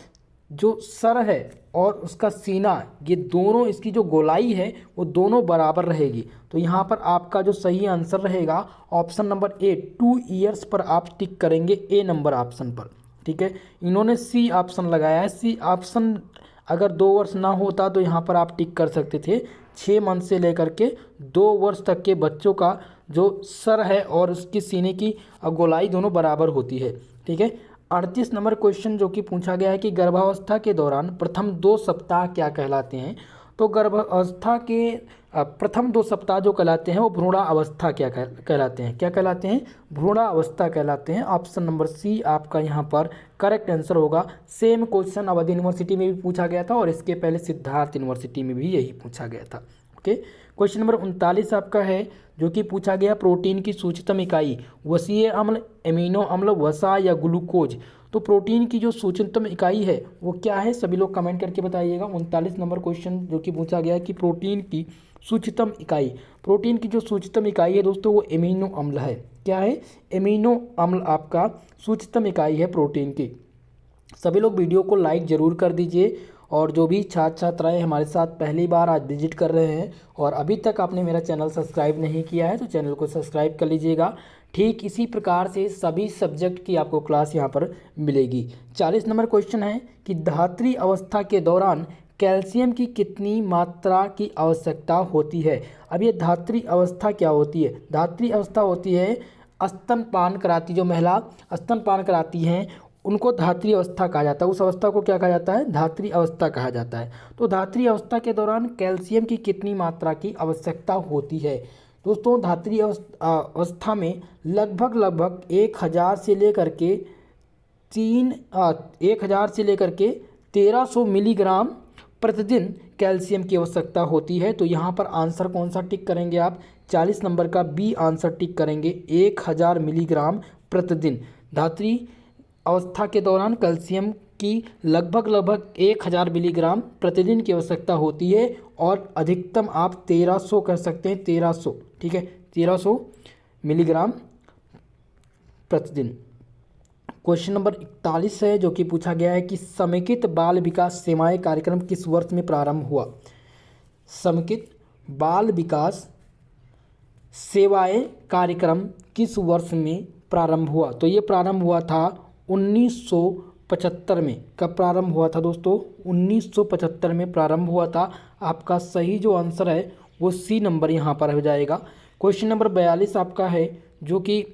जो सर है और उसका सीना, ये दोनों, इसकी जो गोलाई है वो दोनों बराबर रहेगी। तो यहाँ पर आपका जो सही आंसर रहेगा ऑप्शन नंबर ए, 2 ईयर्स पर आप टिक करेंगे ए नंबर ऑप्शन पर। ठीक है, इन्होंने सी ऑप्शन लगाया है। सी ऑप्शन अगर 2 वर्ष ना होता तो यहाँ पर आप टिक कर सकते थे। 6 मंथ से लेकर के 2 वर्ष तक के बच्चों का जो सर है और उसकी सीने की गोलाई दोनों बराबर होती है। ठीक है, 38 नंबर क्वेश्चन जो कि पूछा गया है कि गर्भावस्था के दौरान प्रथम 2 सप्ताह क्या कहलाते हैं। तो गर्भावस्था के प्रथम 2 सप्ताह जो कहलाते हैं वो भ्रूणावस्था क्या कहलाते हैं, क्या कहलाते हैं, भ्रूणावस्था कहलाते हैं। ऑप्शन नंबर सी आपका यहाँ पर करेक्ट आंसर होगा। सेम क्वेश्चन अवध यूनिवर्सिटी में भी पूछा गया था और इसके पहले सिद्धार्थ यूनिवर्सिटी में भी यही पूछा गया था। ओके, क्वेश्चन नंबर 39 आपका है जो कि पूछा गया प्रोटीन की सूक्ष्मतम इकाई वसीय अम्ल, एमिनो अम्ल, वसा या ग्लूकोज। तो प्रोटीन की जो सूक्ष्मतम इकाई है वो क्या है, सभी लोग कमेंट करके बताइएगा। 39 नंबर क्वेश्चन जो कि पूछा गया है कि प्रोटीन की सूक्ष्मतम इकाई, प्रोटीन की जो सूक्ष्मतम इकाई है दोस्तों वो एमिनो अम्ल है। क्या है, एमिनो अम्ल आपका सूक्ष्मतम इकाई है प्रोटीन की। सभी लोग वीडियो को लाइक ज़रूर कर दीजिए और जो भी छात्र छात्राएँ हमारे साथ पहली बार आज विजिट कर रहे हैं और अभी तक आपने मेरा चैनल सब्सक्राइब नहीं किया है तो चैनल को सब्सक्राइब कर लीजिएगा। ठीक इसी प्रकार से सभी सब्जेक्ट की आपको क्लास यहाँ पर मिलेगी। 40 नंबर क्वेश्चन है कि धात्री अवस्था के दौरान कैल्शियम की कितनी मात्रा की आवश्यकता होती है। अब ये धात्री अवस्था क्या होती है, धात्री अवस्था होती है स्तनपान कराती, जो महिला स्तनपान कराती हैं उनको धात्री अवस्था कहा जाता है। उस अवस्था को क्या कहा जाता है, धात्री अवस्था कहा जाता है। तो धात्री अवस्था के दौरान कैल्शियम की कितनी मात्रा की आवश्यकता होती है। दोस्तों धात्री अवस्था में लगभग 1000 से लेकर के 1300 मिलीग्राम प्रतिदिन कैल्शियम की आवश्यकता होती है। तो यहाँ पर आंसर कौन सा टिक करेंगे आप, 40 नंबर का बी आंसर टिक करेंगे, 1000 मिलीग्राम प्रतिदिन। धात्री अवस्था के दौरान कैल्शियम की लगभग 1000 मिलीग्राम प्रतिदिन की आवश्यकता होती है और अधिकतम आप 1300 कर सकते हैं, 1300। ठीक है, 1300 मिलीग्राम प्रतिदिन। क्वेश्चन नंबर 41 है जो कि पूछा गया है कि समेकित बाल विकास सेवाएं कार्यक्रम किस वर्ष में प्रारंभ हुआ। समेकित बाल विकास सेवाएं कार्यक्रम किस वर्ष में प्रारंभ हुआ। तो ये प्रारंभ हुआ था 1975 में। कब प्रारंभ हुआ था दोस्तों, 1975 में प्रारंभ हुआ था। आपका सही जो आंसर है वो सी नंबर यहाँ पर हो जाएगा। क्वेश्चन नंबर 42 आपका है जो कि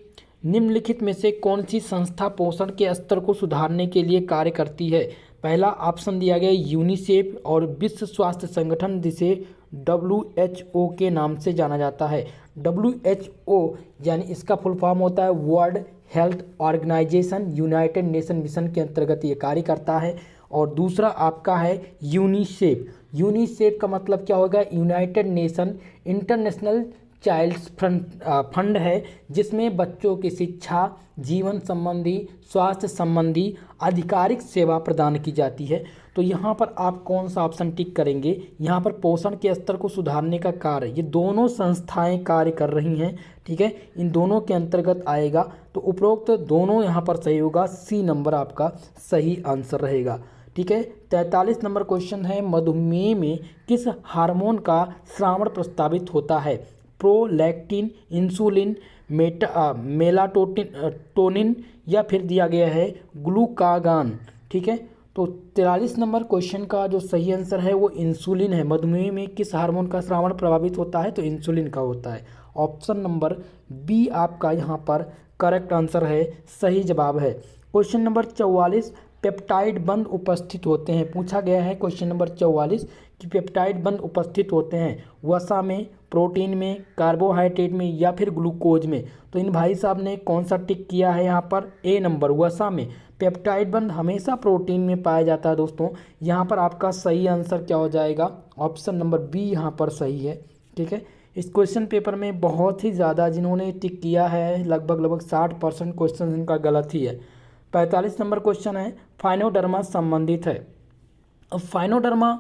निम्नलिखित में से कौन सी संस्था पोषण के स्तर को सुधारने के लिए कार्य करती है। पहला ऑप्शन दिया गया यूनिसेफ और विश्व स्वास्थ्य संगठन जिसे WHO के नाम से जाना जाता है। WHO यानी इसका फुल फॉर्म होता है World Health Organization, United Nation mission के अंतर्गत ये कार्य करता है। और दूसरा आपका है यूनिसेफ। यूनिसेफ का मतलब क्या होगा, United Nation International Child's Fund है जिसमें बच्चों की शिक्षा, जीवन संबंधी, स्वास्थ्य संबंधी आधिकारिक सेवा प्रदान की जाती है। तो यहाँ पर आप कौन सा ऑप्शन टिक करेंगे, यहाँ पर पोषण के स्तर को सुधारने का कार्य ये दोनों संस्थाएं कार्य कर रही हैं। ठीक है, इन दोनों के अंतर्गत आएगा। तो उपरोक्त दोनों यहाँ पर सही होगा, सी नंबर आपका सही आंसर रहेगा। ठीक है, 43 नंबर क्वेश्चन है मधुमेह में किस हार्मोन का श्रावण प्रस्तावित होता है। प्रोलैक्टिन, इंसुलिन, मेलाटोनिन या फिर दिया गया है ग्लूकागान। ठीक है, तो 43 नंबर क्वेश्चन का जो सही आंसर है वो इंसुलिन है। मधुमेह में किस हार्मोन का स्रावण प्रभावित होता है? तो इंसुलिन का होता है। ऑप्शन नंबर बी आपका यहाँ पर करेक्ट आंसर है, सही जवाब है। क्वेश्चन नंबर 44, पेप्टाइड बंध उपस्थित होते हैं। पूछा गया है क्वेश्चन नंबर 44 कि पेप्टाइड बंध उपस्थित होते हैं वसा में, प्रोटीन में, कार्बोहाइड्रेट में या फिर ग्लूकोज में। तो इन भाई साहब ने कौन सा टिक किया है यहाँ पर? ए नंबर, वसा में। पेप्टाइड बंध हमेशा प्रोटीन में पाया जाता है दोस्तों। यहाँ पर आपका सही आंसर क्या हो जाएगा? ऑप्शन नंबर बी यहाँ पर सही है। ठीक है, इस क्वेश्चन पेपर में बहुत ही ज़्यादा जिन्होंने टिक किया है, लगभग 60% क्वेश्चन इनका गलत ही है। 45 नंबर क्वेश्चन है, फाइनोडर्मा संबंधित है। अब फाइनोडर्मा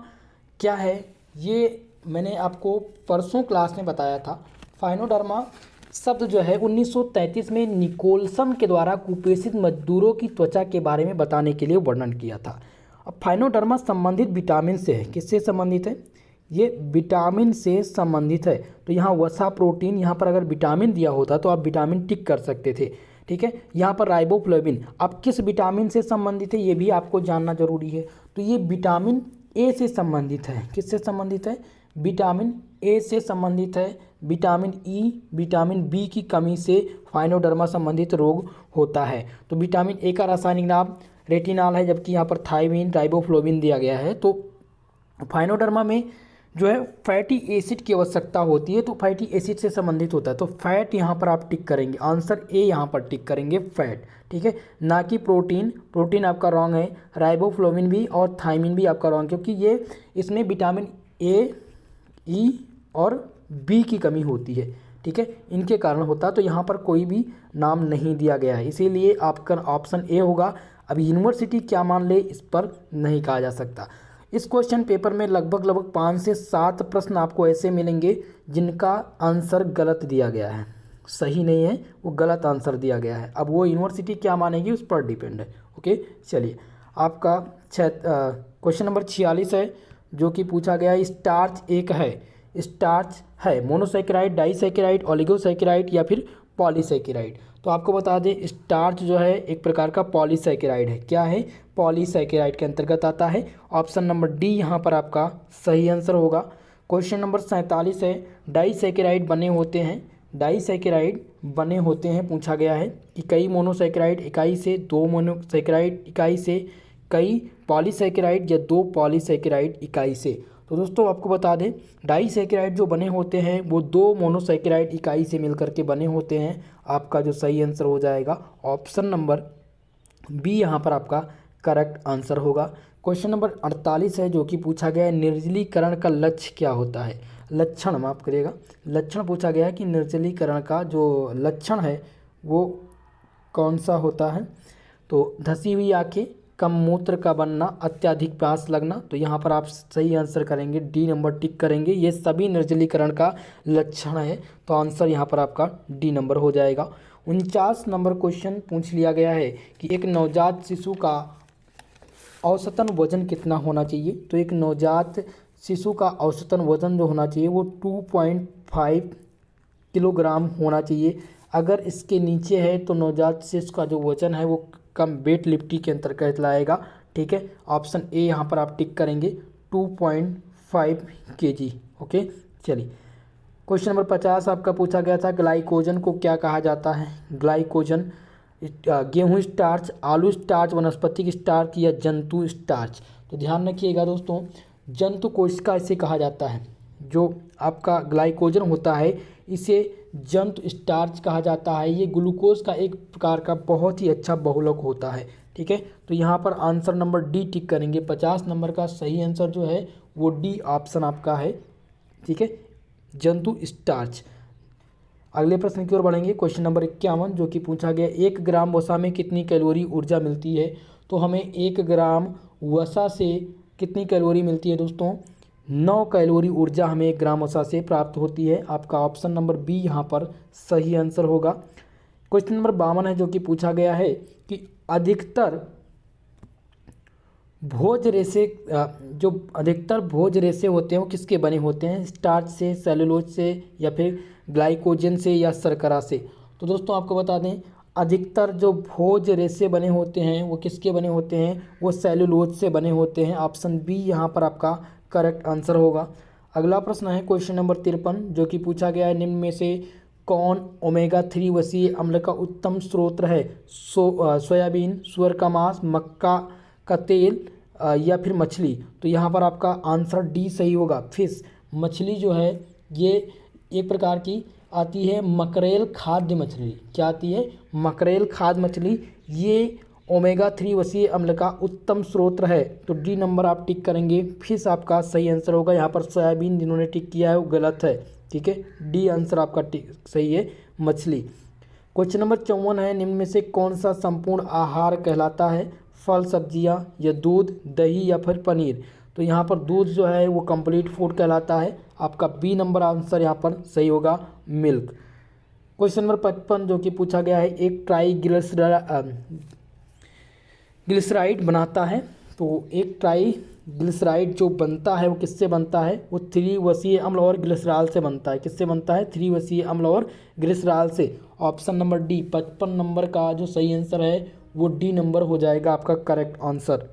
क्या है ये मैंने आपको परसों क्लास में बताया था। फाइनोडर्मा शब्द जो है 1933 में निकोलसन के द्वारा कुपोषित मजदूरों की त्वचा के बारे में बताने के लिए वर्णन किया था। अब फाइनोडर्मा संबंधित विटामिन से है। किससे संबंधित है? ये विटामिन से संबंधित है। तो यहाँ वसा, प्रोटीन, यहाँ पर अगर विटामिन दिया होता तो आप विटामिन टिक कर सकते थे। ठीक है, यहाँ पर राइबोफ्लेविन, अब किस विटामिन से संबंधित है ये भी आपको जानना जरूरी है। तो ये विटामिन ए से संबंधित है। किससे संबंधित है? विटामिन ए से संबंधित है। विटामिन ई, विटामिन बी की कमी से फाइनोडर्मा संबंधित रोग होता है। तो विटामिन ए का रासायनिक नाम रेटिनॉल है, जबकि यहाँ पर थायमिन, राइबोफ्लेविन दिया गया है। तो फाइनोडर्मा में जो है फैटी एसिड की आवश्यकता होती है, तो फैटी एसिड से संबंधित होता है। तो फैट यहाँ पर आप टिक करेंगे, आंसर ए यहाँ पर टिक करेंगे, फैट। ठीक है, ना कि प्रोटीन। प्रोटीन आपका रॉन्ग है। राइबोफ्लेविन भी और थायमिन भी आपका रॉन्ग, क्योंकि ये इसमें विटामिन ए, ई और बी की कमी होती है। ठीक है, इनके कारण होता है। तो यहाँ पर कोई भी नाम नहीं दिया गया है, इसीलिए आपका ऑप्शन ए होगा। अब यूनिवर्सिटी क्या मान ले इस पर नहीं कहा जा सकता। इस क्वेश्चन पेपर में लगभग 5 से 7 प्रश्न आपको ऐसे मिलेंगे जिनका आंसर गलत दिया गया है, सही नहीं है, वो गलत आंसर दिया गया है। अब वो यूनिवर्सिटी क्या मानेगी उस पर डिपेंड है। ओके, चलिए आपका क्वेश्चन नंबर 46 है, जो कि पूछा गया है, स्टार्च एक है। स्टार्च है मोनोसैकेराइड, डाइसैकेराइड, ओलिगोसैकेराइड या फिर पॉलीसैकेराइड। तो आपको बता दें स्टार्च जो है एक प्रकार का पॉलीसैकेराइड है। क्या है? पॉलीसैकेराइड के अंतर्गत आता है। ऑप्शन नंबर डी यहाँ पर आपका सही आंसर होगा। क्वेश्चन नंबर 47 है, डाइसैकेराइड बने होते हैं। डाइसैकेराइड बने होते हैं पूछा गया है कि कई मोनोसैकेराइड इकाई से, 2 मोनोसैकेराइड इकाई से, कई पॉलीसैकेराइड या 2 पॉलीसैकेराइड इकाई से। तो दोस्तों आपको बता दें डाइसैकेराइड जो बने होते हैं वो 2 मोनोसैकेराइड इकाई से मिलकर के बने होते हैं। आपका जो सही आंसर हो जाएगा ऑप्शन नंबर बी यहाँ पर आपका करेक्ट आंसर होगा। क्वेश्चन नंबर 48 है, जो कि पूछा गया है, निर्जलीकरण का लक्ष्य क्या होता है? लक्षण, माफ करिएगा, लक्षण पूछा गया है कि निर्जलीकरण का जो लक्षण है वो कौन सा होता है? तो धसी हुई आँखें, कम मूत्र का बनना, अत्यधिक प्यास लगना। तो यहाँ पर आप सही आंसर करेंगे, डी नंबर टिक करेंगे। ये सभी निर्जलीकरण का लक्षण है, तो आंसर यहाँ पर आपका डी नंबर हो जाएगा। 49 नंबर क्वेश्चन पूछ लिया गया है कि एक नवजात शिशु का औसतन वजन कितना होना चाहिए? तो एक नवजात शिशु का औसतन वजन जो होना चाहिए वो 2.5 किलोग्राम होना चाहिए। अगर इसके नीचे है तो नवजात शिशु का जो वजन है वो कम वेट लिफ्टिंग के अंतर्गत लाएगा। ठीक है, ऑप्शन ए यहाँ पर आप टिक करेंगे, 2.5 kg। ओके, चलिए क्वेश्चन नंबर 50 आपका पूछा गया था, ग्लाइकोजन को क्या कहा जाता है? ग्लाइकोजन गेहूं स्टार्च, आलू स्टार्च, वनस्पतिक स्टार्च या जंतु स्टार्च। तो ध्यान रखिएगा दोस्तों, जंतु कोशिका इसे कहा जाता है। जो आपका ग्लाइकोजन होता है इसे जंतु स्टार्च कहा जाता है। ये ग्लूकोज का एक प्रकार का बहुत ही अच्छा बहुलक होता है। ठीक है, तो यहाँ पर आंसर नंबर डी टिक करेंगे। 50 नंबर का सही आंसर जो है वो डी ऑप्शन आपका है। ठीक है, जंतु स्टार्च। अगले प्रश्न की ओर बढ़ेंगे, क्वेश्चन नंबर 51, जो कि पूछा गया 1 ग्राम वसा में कितनी कैलोरी ऊर्जा मिलती है? तो हमें 1 ग्राम वसा से कितनी कैलोरी मिलती है दोस्तों? 9 कैलोरी ऊर्जा हमें 1 ग्राम वसा से प्राप्त होती है। आपका ऑप्शन नंबर बी यहाँ पर सही आंसर होगा। क्वेश्चन नंबर 52 है, जो कि पूछा गया है कि अधिकतर भोज रेशे होते हैं वो किसके बने होते हैं? स्टार्च से, सेलुलोज से या फिर ग्लाइकोजन से या शर्करा से। तो दोस्तों आपको बता दें अधिकतर जो भोज रेशे बने होते हैं वो किसके बने होते हैं, वो सेलुलोज से बने होते हैं। ऑप्शन बी यहाँ पर आपका करेक्ट आंसर होगा। अगला प्रश्न है क्वेश्चन नंबर 53 जो कि पूछा गया है, निम्न में से कौन ओमेगा 3 वसीय अम्ल का उत्तम स्रोत है। सोयाबीन, सुअर का मांस, मक्का का तेल या फिर मछली। तो यहाँ पर आपका आंसर डी सही होगा, फिश। मछली जो है ये एक प्रकार की आती है मकरेल खाद्य मछली। क्या आती है, मकरेल खाद्य मछली। ये ओमेगा 3 वसीय अम्ल का उत्तम स्रोत है। तो डी नंबर आप टिक करेंगे, फिश आपका सही आंसर होगा। यहाँ पर सोयाबीन जिन्होंने टिक किया है वो गलत है, ठीक है। डी आंसर आपका सही है, मछली। क्वेश्चन नंबर 54 है, निम्न में से कौन सा संपूर्ण आहार कहलाता है। फल, सब्जियां या दूध, दही या फिर पनीर। तो यहाँ पर दूध जो है वो कंप्लीट फूड कहलाता है। आपका बी नंबर आंसर यहाँ पर सही होगा, मिल्क। क्वेश्चन नंबर 55 जो कि पूछा गया है, एक ग्लिसराइड बनाता है। तो एक ट्राइग्लिसराइड जो बनता है वो किससे बनता है, वो 3 वसीय अम्ल और ग्लिसरॉल से बनता है। किससे बनता है, 3 वसीय अम्ल और ग्लिसरॉल से। ऑप्शन नंबर डी 55 नंबर का जो सही आंसर है वो डी नंबर हो जाएगा आपका करेक्ट आंसर।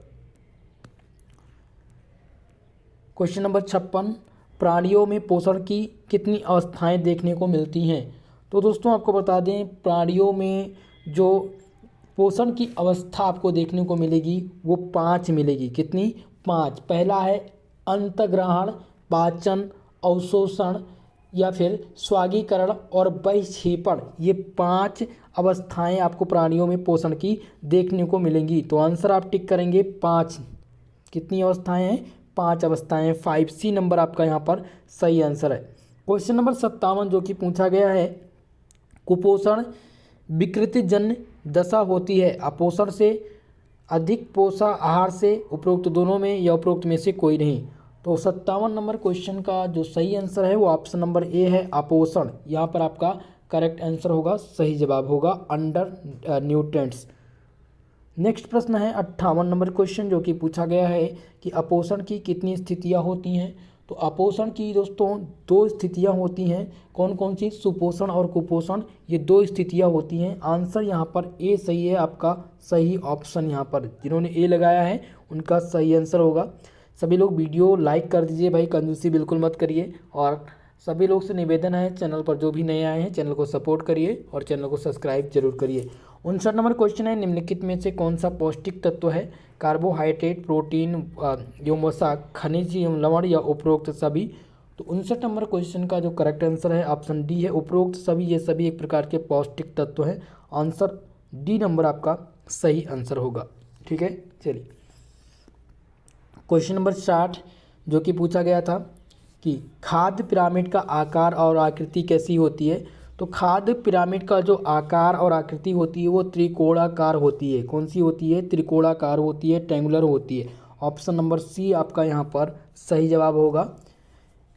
क्वेश्चन नंबर 56, प्राणियों में पोषण की कितनी अवस्थाएं देखने को मिलती हैं। तो दोस्तों आपको बता दें, प्राणियों में जो पोषण की अवस्था आपको देखने को मिलेगी वो 5 मिलेगी। कितनी, 5। पहला है अंतग्रहण, पाचन, अवशोषण या फिर स्वागीकरण और बहिक्षेपण। ये 5 अवस्थाएं आपको प्राणियों में पोषण की देखने को मिलेंगी। तो आंसर आप टिक करेंगे 5। कितनी अवस्थाएं हैं, 5 अवस्थाएं। 5C नंबर आपका यहाँ पर सही आंसर है। क्वेश्चन नंबर 57 जो कि पूछा गया है, कुपोषण विकृतिजन्य दशा होती है अपोषण से, अधिक पोषा आहार से, उपरोक्त दोनों में या उपरोक्त में से कोई नहीं। तो 57 नंबर क्वेश्चन का जो सही आंसर है वो ऑप्शन नंबर ए है, अपोषण। यहाँ पर आपका करेक्ट आंसर होगा, सही जवाब होगा अंडर न्यूट्रिएंट्स। नेक्स्ट प्रश्न है 58 नंबर क्वेश्चन जो कि पूछा गया है कि अपोषण की कितनी स्थितियाँ होती हैं। तो अपोषण की दोस्तों 2 स्थितियाँ होती हैं। कौन कौन सी, सुपोषण और कुपोषण, ये 2 स्थितियाँ होती हैं। आंसर यहाँ पर ए सही है, आपका सही ऑप्शन। यहाँ पर जिन्होंने ए लगाया है उनका सही आंसर होगा। सभी लोग वीडियो लाइक कर दीजिए भाई, कंजूसी बिल्कुल मत करिए। और सभी लोग से निवेदन है, चैनल पर जो भी नए आए हैं चैनल को सपोर्ट करिए और चैनल को सब्सक्राइब जरूर करिए। 59 नंबर क्वेश्चन है, निम्नलिखित में से कौन सा पौष्टिक तत्व है। कार्बोहाइड्रेट, प्रोटीन एवं वसा, खनिज एवं लवण या उपरोक्त सभी। तो 59 नंबर क्वेश्चन का जो करेक्ट आंसर है ऑप्शन डी है, उपरोक्त सभी। ये सभी एक प्रकार के पौष्टिक तत्व हैं। आंसर डी नंबर आपका सही आंसर होगा, ठीक है। चलिए क्वेश्चन नंबर 60 जो कि पूछा गया था कि खाद्य पिरामिड का आकार और आकृति कैसी होती है। तो खाद्य पिरामिड का जो आकार और आकृति होती है वो त्रिकोणाकार होती है। कौन सी होती है, त्रिकोणाकार होती है, ट्रैंगुलर होती है। ऑप्शन नंबर सी आपका यहाँ पर सही जवाब होगा।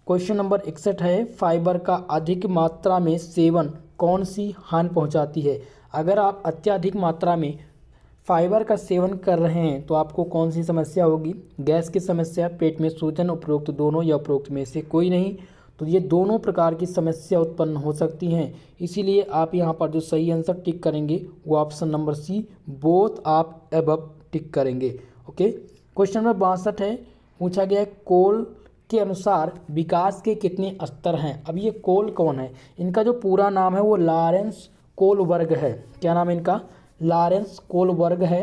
क्वेश्चन नंबर 61 है, फाइबर का अधिक मात्रा में सेवन कौन सी हानि पहुँचाती है। अगर आप अत्यधिक मात्रा में फाइबर का सेवन कर रहे हैं तो आपको कौन सी समस्या होगी, गैस की समस्या, पेट में सूजन, उपरोक्त दोनों या उपरोक्त में से कोई नहीं। तो ये दोनों प्रकार की समस्या उत्पन्न हो सकती हैं। इसीलिए आप यहाँ पर जो सही आंसर टिक करेंगे वो ऑप्शन नंबर सी, बोथ आप एबव टिक करेंगे, ओके। क्वेश्चन नंबर 62 है, पूछा गया है कोल के अनुसार विकास के कितने स्तर हैं। अब ये कोल कौन है, इनका जो पूरा नाम है वो लॉरेंस कोलबर्ग है। क्या नाम है इनका, लॉरेंस कोलबर्ग है।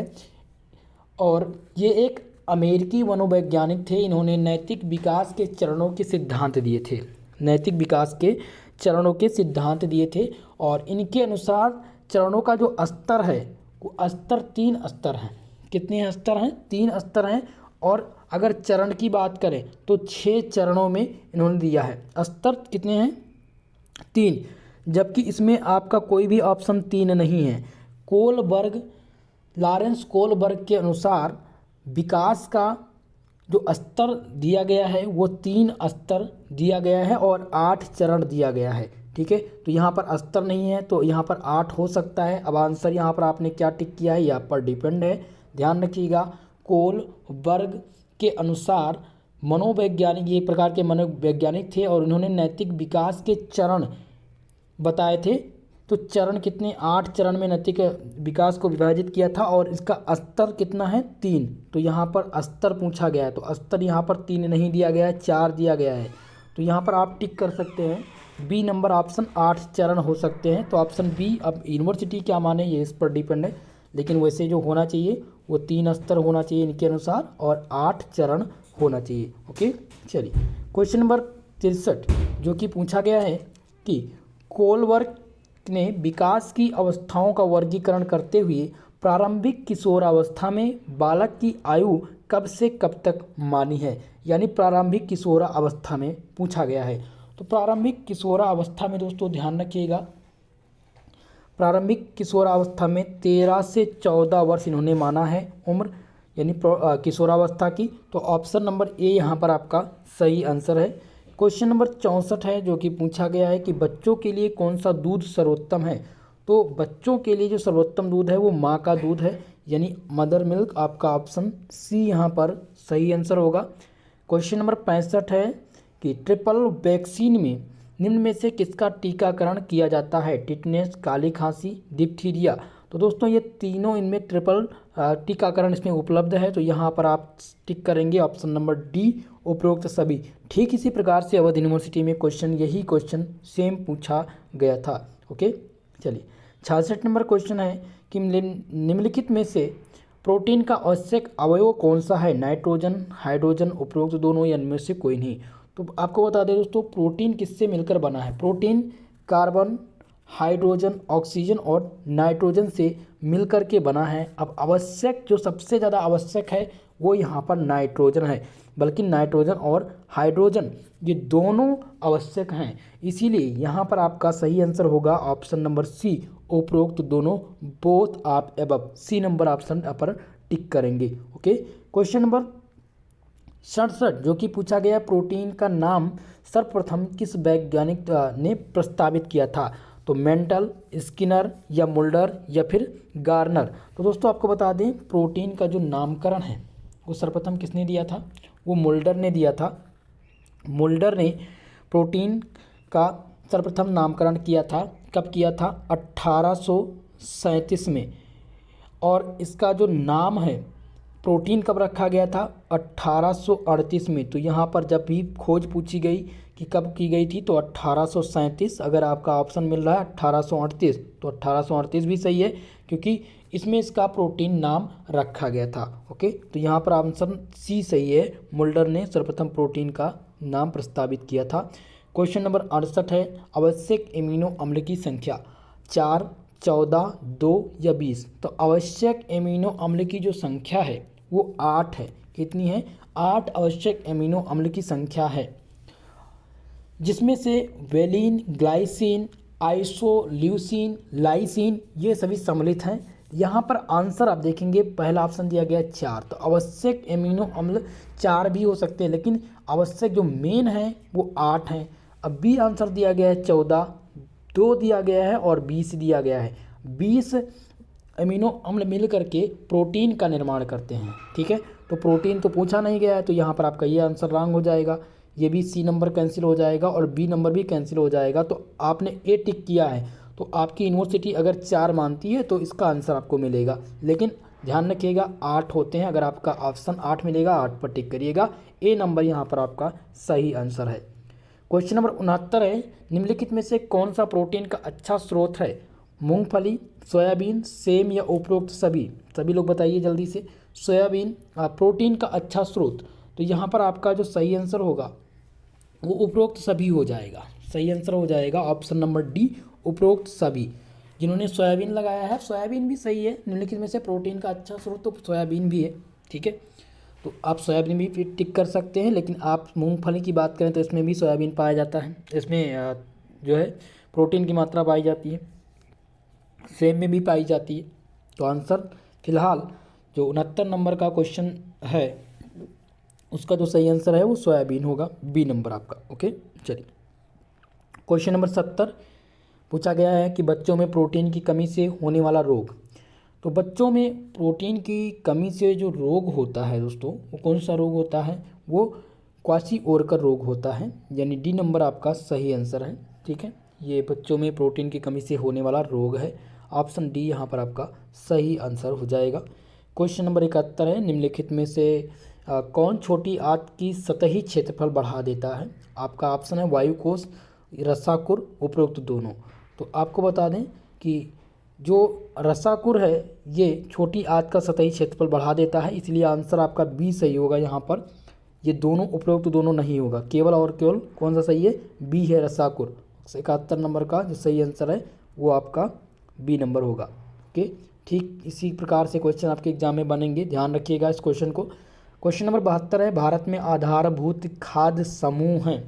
और ये एक अमेरिकी मनोवैज्ञानिक थे। इन्होंने नैतिक विकास के चरणों के सिद्धांत दिए थे, नैतिक विकास के चरणों के सिद्धांत दिए थे। और इनके अनुसार चरणों का जो स्तर है वो स्तर 3 स्तर हैं। कितने स्तर हैं, 3 स्तर हैं। और अगर चरण की बात करें तो 6 चरणों में इन्होंने दिया है। स्तर कितने हैं, 3, जबकि इसमें आपका कोई भी ऑप्शन 3 नहीं है। कोलबर्ग, लॉरेंस कोलबर्ग के अनुसार विकास का जो स्तर दिया गया है वो 3 स्तर दिया गया है और 8 चरण दिया गया है, ठीक है। तो यहाँ पर स्तर नहीं है तो यहाँ पर 8 हो सकता है। अब आंसर यहाँ पर आपने क्या टिक किया है, यहाँ पर डिपेंड है, ध्यान रखिएगा। कोलबर्ग के अनुसार मनोवैज्ञानिक, ये एक प्रकार के मनोवैज्ञानिक थे और उन्होंने नैतिक विकास के चरण बताए थे तो चरण कितने, 8 चरण में नैतिक विकास को विभाजित किया था और इसका स्तर कितना है, 3। तो यहाँ पर स्तर पूछा गया है, तो स्तर यहाँ पर 3 नहीं दिया गया है, 4 दिया गया है। तो यहाँ पर आप टिक कर सकते हैं बी नंबर ऑप्शन, 8 चरण हो सकते हैं। तो ऑप्शन बी, अब यूनिवर्सिटी क्या माने ये इस पर डिपेंड है, लेकिन वैसे जो होना चाहिए वो 3 स्तर होना चाहिए इनके अनुसार और 8 चरण होना चाहिए। ओके, चलिए क्वेश्चन नंबर 63 जो कि पूछा गया है कि कोलवर्क ने विकास की अवस्थाओं का वर्गीकरण करते हुए प्रारंभिक किशोरावस्था में बालक की आयु कब से कब तक मानी है, यानी प्रारंभिक किशोरावस्था में पूछा गया है। तो प्रारंभिक किशोरावस्था में दोस्तों ध्यान रखिएगा, प्रारंभिक किशोरावस्था में 13 से 14 वर्ष इन्होंने माना है उम्र, यानी किशोरावस्था की। तो ऑप्शन नंबर ए यहाँ पर आपका सही आंसर है। क्वेश्चन नंबर 64 है जो कि पूछा गया है कि बच्चों के लिए कौन सा दूध सर्वोत्तम है। तो बच्चों के लिए जो सर्वोत्तम दूध है वो माँ का दूध है, यानी मदर मिल्क। आपका ऑप्शन सी यहाँ पर सही आंसर होगा। क्वेश्चन नंबर 65 है कि ट्रिपल वैक्सीन में निम्न में से किसका टीकाकरण किया जाता है, टिटनेस, काली खांसी, डिप्थीरिया। तो दोस्तों ये तीनों इनमें ट्रिपल टीकाकरण इसमें उपलब्ध है। तो यहाँ पर आप टिक करेंगे ऑप्शन नंबर डी, उपरोक्त सभी। ठीक इसी प्रकार से अवध यूनिवर्सिटी में यही क्वेश्चन सेम पूछा गया था। ओके, चलिए 66 नंबर क्वेश्चन है कि निम्नलिखित में से प्रोटीन का आवश्यक अवयव कौन सा है, नाइट्रोजन, हाइड्रोजन, उपरोक्त दोनों या इनमें से कोई नहीं। तो आपको बता दें दोस्तों, प्रोटीन किससे मिलकर बना है, प्रोटीन कार्बन, हाइड्रोजन, ऑक्सीजन और नाइट्रोजन से मिलकर के बना है। अब आवश्यक जो सबसे ज़्यादा आवश्यक है वो यहाँ पर नाइट्रोजन है, बल्कि नाइट्रोजन और हाइड्रोजन ये दोनों आवश्यक हैं, इसीलिए यहाँ पर आपका सही आंसर होगा ऑप्शन नंबर सी, उपरोक्त दोनों, बोथ आप एबव। सी नंबर ऑप्शन पर टिक करेंगे। ओके, क्वेश्चन नंबर 67 जो कि पूछा गया प्रोटीन का नाम सर्वप्रथम किस वैज्ञानिक ने प्रस्तावित किया था। तो मेंटल, स्किनर या मुल्डर या फिर गार्नर। तो दोस्तों आपको बता दें प्रोटीन का जो नामकरण है वो सर्वप्रथम किसने दिया था, वो मुल्डर ने दिया था। मुल्डर ने प्रोटीन का सर्वप्रथम नामकरण किया था, कब किया था, 1837 में। और इसका जो नाम है प्रोटीन कब रखा गया था, 1838 में। तो यहाँ पर जब भी खोज पूछी गई कि कब की गई थी तो 1837, अगर आपका ऑप्शन मिल रहा है 1838 तो 1838 भी सही है, क्योंकि इसमें इसका प्रोटीन नाम रखा गया था। ओके, तो यहाँ पर ऑप्शन सी सही है, मुल्डर ने सर्वप्रथम प्रोटीन का नाम प्रस्तावित किया था। क्वेश्चन नंबर 68 है आवश्यक एमिनो अम्ल की संख्या, 4, 14, 2 या 20। तो आवश्यक एमिनो अम्ल की जो संख्या है वो 8 है। कितनी है, 8 आवश्यक एमिनो अम्ल की संख्या है, जिसमें से वेलिन, ग्लाइसिन, आइसोल्यूसिन, लाइसिन ये सभी सम्मिलित हैं। यहाँ पर आंसर आप देखेंगे पहला ऑप्शन दिया गया है 4, तो आवश्यक एमिनो अम्ल 4 भी हो सकते हैं, लेकिन आवश्यक जो मेन है वो 8 हैं। अब बी आंसर दिया गया है 14, 2 दिया गया है और 20 दिया गया है। 20 अमीनो अम्ल मिल करके प्रोटीन का निर्माण करते हैं। ठीक है, तो प्रोटीन तो पूछा नहीं गया है, तो यहाँ पर आपका ये आंसर रॉन्ग हो जाएगा। ये भी सी नंबर कैंसिल हो जाएगा और बी नंबर भी कैंसिल हो जाएगा। तो आपने ए टिक किया है, तो आपकी यूनिवर्सिटी अगर 4 मानती है तो इसका आंसर आपको मिलेगा, लेकिन ध्यान रखिएगा 8 होते हैं। अगर आपका ऑप्शन 8 मिलेगा 8 पर टिक करिएगा, ए नंबर यहाँ पर आपका सही आंसर है। क्वेश्चन नंबर 69 है निम्नलिखित में से कौन सा प्रोटीन का अच्छा स्रोत है, मूंगफली, सोयाबीन, सेम या उपरोक्त सभी। सभी लोग बताइए जल्दी से, सोयाबीन प्रोटीन का अच्छा स्रोत। तो यहाँ पर आपका जो सही आंसर होगा वो उपरोक्त सभी हो जाएगा। सही आंसर हो जाएगा ऑप्शन नंबर डी, उपरोक्त सभी। जिन्होंने सोयाबीन लगाया है, सोयाबीन भी सही है, निम्नलिखित में से प्रोटीन का अच्छा स्रोत तो सोयाबीन भी है। ठीक है, तो आप सोयाबीन भी टिक कर सकते हैं, लेकिन आप मूंगफली की बात करें तो इसमें भी सोयाबीन पाया जाता है, इसमें जो है प्रोटीन की मात्रा पाई जाती है, सेम में भी पाई जाती है। तो आंसर फिलहाल जो 69 नंबर का क्वेश्चन है उसका जो सही आंसर है वो सोयाबीन होगा, बी नंबर आपका। ओके, चलिए क्वेश्चन नंबर 70 पूछा गया है कि बच्चों में प्रोटीन की कमी से होने वाला रोग। तो बच्चों में प्रोटीन की कमी से जो रोग होता है दोस्तों, वो कौन सा रोग होता है, वो क्वाशी ओरकर रोग होता है, यानी डी नंबर आपका सही आंसर है। ठीक है, ये बच्चों में प्रोटीन की कमी से होने वाला रोग है। ऑप्शन डी यहाँ पर आपका सही आंसर हो जाएगा। क्वेश्चन नंबर 71 है, निम्नलिखित में से कौन छोटी आंत की सतही क्षेत्रफल बढ़ा देता है? आपका ऑप्शन है वायुकोश, रसाकुर, उपरोक्त दोनों। तो आपको बता दें कि जो रसाकुर है ये छोटी आंत का सतही क्षेत्रफल बढ़ा देता है, इसलिए आंसर आपका बी सही होगा। यहाँ पर ये दोनों उपरोक्त दोनों नहीं होगा, केवल और केवल कौन सा सही है? बी है, रसाकुर। 71 नंबर का जो सही आंसर है वो आपका बी नंबर होगा। ओके, ठीक इसी प्रकार से क्वेश्चन आपके एग्जाम में बनेंगे, ध्यान रखिएगा इस क्वेश्चन को। क्वेश्चन नंबर 72 है, भारत में आधारभूत खाद्य समूह हैं।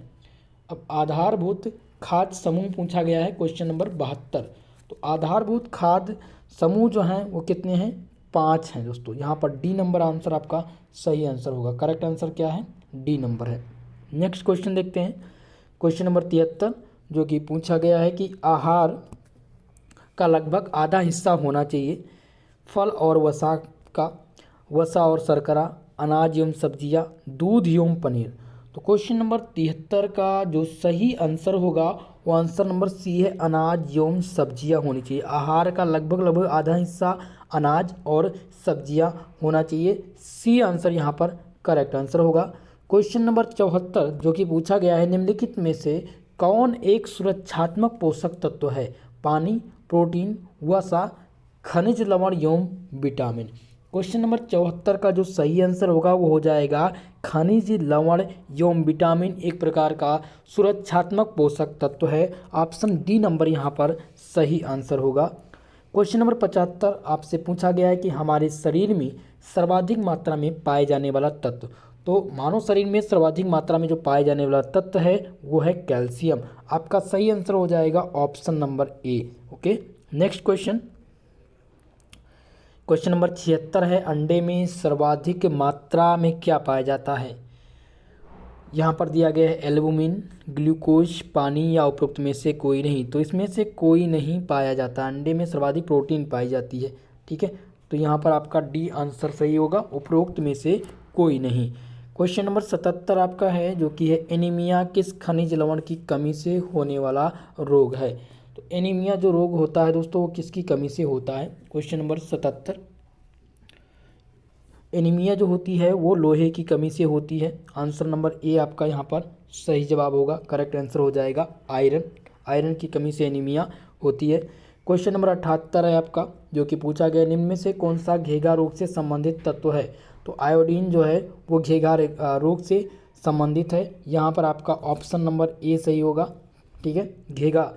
अब आधारभूत खाद्य समूह पूछा गया है क्वेश्चन नंबर 72। तो आधारभूत खाद्य समूह जो हैं वो कितने हैं? 5 हैं दोस्तों। यहाँ पर डी नंबर आंसर आपका सही आंसर होगा। करेक्ट आंसर क्या है? डी नंबर है। नेक्स्ट क्वेश्चन देखते हैं, क्वेश्चन नंबर 73 जो कि पूछा गया है कि आहार का लगभग आधा हिस्सा होना चाहिए फल और वसा का, वसा और शर्करा, अनाज एवं सब्जियां, दूध एवं पनीर। तो क्वेश्चन नंबर 73 का जो सही आंसर होगा वो आंसर नंबर सी है, अनाज एवं सब्जियां होनी चाहिए। आहार का लगभग आधा हिस्सा अनाज और सब्जियां होना चाहिए। सी आंसर यहाँ पर करेक्ट आंसर होगा। क्वेश्चन नंबर 74 जो कि पूछा गया है, निम्नलिखित में से कौन एक सुरक्षात्मक पोषक तत्व है? पानी, प्रोटीन, वसा, खनिज लवण एवं विटामिन। क्वेश्चन नंबर 74 का जो सही आंसर होगा वो हो जाएगा खनिज लवण एवं विटामिन एक प्रकार का सुरक्षात्मक पोषक तत्व है। ऑप्शन डी नंबर यहाँ पर सही आंसर होगा। क्वेश्चन नंबर 75 आपसे पूछा गया है कि हमारे शरीर में सर्वाधिक मात्रा में पाए जाने वाला तत्व। तो मानव शरीर में सर्वाधिक मात्रा में जो पाए जाने वाला तत्व है वो है कैल्शियम। आपका सही आंसर हो जाएगा option number A. Okay, next question, question number 76 है, अंडे में सर्वाधिक मात्रा में क्या पाया जाता है? यहाँ पर दिया गया है एल्बुमिन, ग्लूकोज, पानी या उपरोक्त में से कोई नहीं। तो इसमें से कोई नहीं पाया जाता। अंडे में सर्वाधिक प्रोटीन पाई जाती है। ठीक है, तो यहाँ पर आपका डी आंसर सही होगा, उपरोक्त में से कोई नहीं। क्वेश्चन नंबर 77 आपका है जो कि है एनीमिया किस खनिज लवण की कमी से होने वाला रोग है? तो एनीमिया जो रोग होता है दोस्तों वो किसकी कमी से होता है? क्वेश्चन नंबर 77, एनीमिया जो होती है वो लोहे की कमी से होती है। आंसर नंबर ए आपका यहाँ पर सही जवाब होगा। करेक्ट आंसर हो जाएगा आयरन। आयरन की कमी से एनीमिया होती है। क्वेश्चन नंबर 78 है आपका जो कि पूछा गया, निम्न में से कौन सा घेघा रोग से संबंधित तत्व है? तो आयोडीन जो है वो घेघा रोग से संबंधित है। यहाँ पर आपका ऑप्शन नंबर ए सही होगा। ठीक है, घेघा।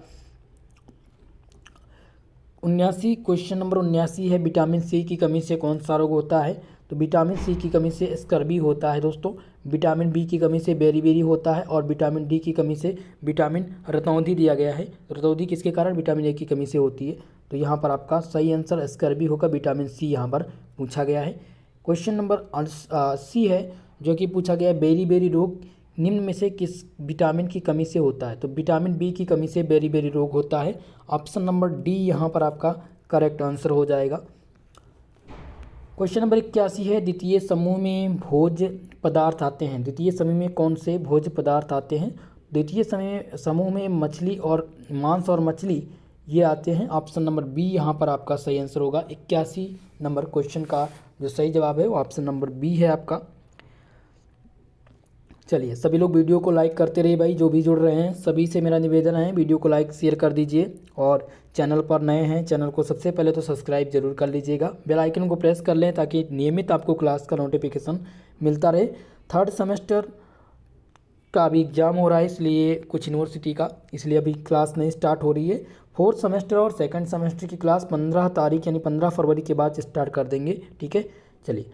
79 क्वेश्चन नंबर 79 है, विटामिन सी की कमी से कौन सा रोग होता है? तो विटामिन सी की कमी से स्कर्वी होता है दोस्तों। विटामिन बी की कमी से बेरीबेरी होता है और विटामिन डी की कमी से विटामिन रतौंधी दिया गया है। रतौंधी किसके कारण? विटामिन ए की कमी से होती है। तो यहाँ पर आपका सही आंसर स्कर्वी होगा। विटामिन सी यहाँ पर पूछा गया है। क्वेश्चन नंबर 80 है जो कि पूछा गया है, बेरीबेरी रोग निम्न में से किस विटामिन की कमी से होता है? तो विटामिन बी की कमी से बेरीबेरी रोग होता है। ऑप्शन नंबर डी यहाँ पर आपका करेक्ट आंसर हो जाएगा। क्वेश्चन नंबर 81 है, द्वितीय समूह में भोज्य पदार्थ आते हैं। द्वितीय समूह में कौन से भोज्य पदार्थ आते हैं? द्वितीय समूह में मछली और मांस और मछली ये आते हैं। ऑप्शन नंबर बी यहाँ पर आपका सही आंसर होगा। 81 नंबर क्वेश्चन का जो सही जवाब है वो ऑप्शन नंबर बी है आपका। चलिए, सभी लोग वीडियो को लाइक करते रहिए भाई। जो भी जुड़ रहे हैं सभी से मेरा निवेदन है वीडियो को लाइक शेयर कर दीजिए, और चैनल पर नए हैं चैनल को सबसे पहले तो सब्सक्राइब जरूर कर लीजिएगा। बेल आइकन को प्रेस कर लें ताकि नियमित आपको क्लास का नोटिफिकेशन मिलता रहे। थर्ड सेमेस्टर का अभी एग्ज़ाम हो रहा है इसलिए कुछ यूनिवर्सिटी का, इसलिए अभी क्लास नहीं स्टार्ट हो रही है। फोर्थ सेमेस्टर और सेकंड सेमेस्टर की क्लास 15 तारीख यानी 15 फरवरी के बाद स्टार्ट कर देंगे। ठीक है, चलिए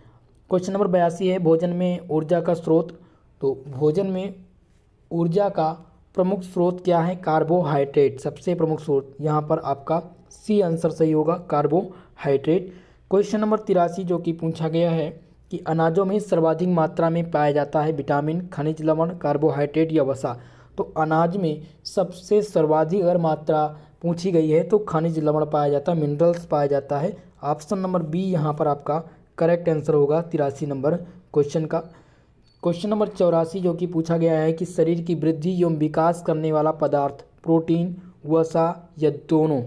क्वेश्चन नंबर 82 है, भोजन में ऊर्जा का स्रोत। तो भोजन में ऊर्जा का प्रमुख स्रोत क्या है? कार्बोहाइड्रेट सबसे प्रमुख स्रोत। यहाँ पर आपका सी आंसर सही होगा, कार्बोहाइड्रेट। क्वेश्चन नंबर 83 जो कि पूछा गया है कि अनाजों में सर्वाधिक मात्रा में पाया जाता है विटामिन, खनिज लवण, कार्बोहाइड्रेट या वसा। तो अनाज में सबसे सर्वाधिक अगर मात्रा पूछी गई है तो खनिज लवण पाया जाता है, मिनरल्स पाया जाता है। ऑप्शन नंबर बी यहाँ पर आपका करेक्ट आंसर होगा 83 नंबर क्वेश्चन का। क्वेश्चन नंबर 84 जो कि पूछा गया है कि शरीर की वृद्धि एवं विकास करने वाला पदार्थ प्रोटीन, वसा या दोनों?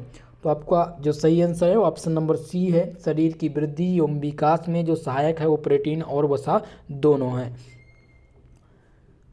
तो आपका जो सही आंसर है वो ऑप्शन नंबर सी है। शरीर की वृद्धि एवं विकास में जो सहायक है वो प्रोटीन और वसा दोनों है।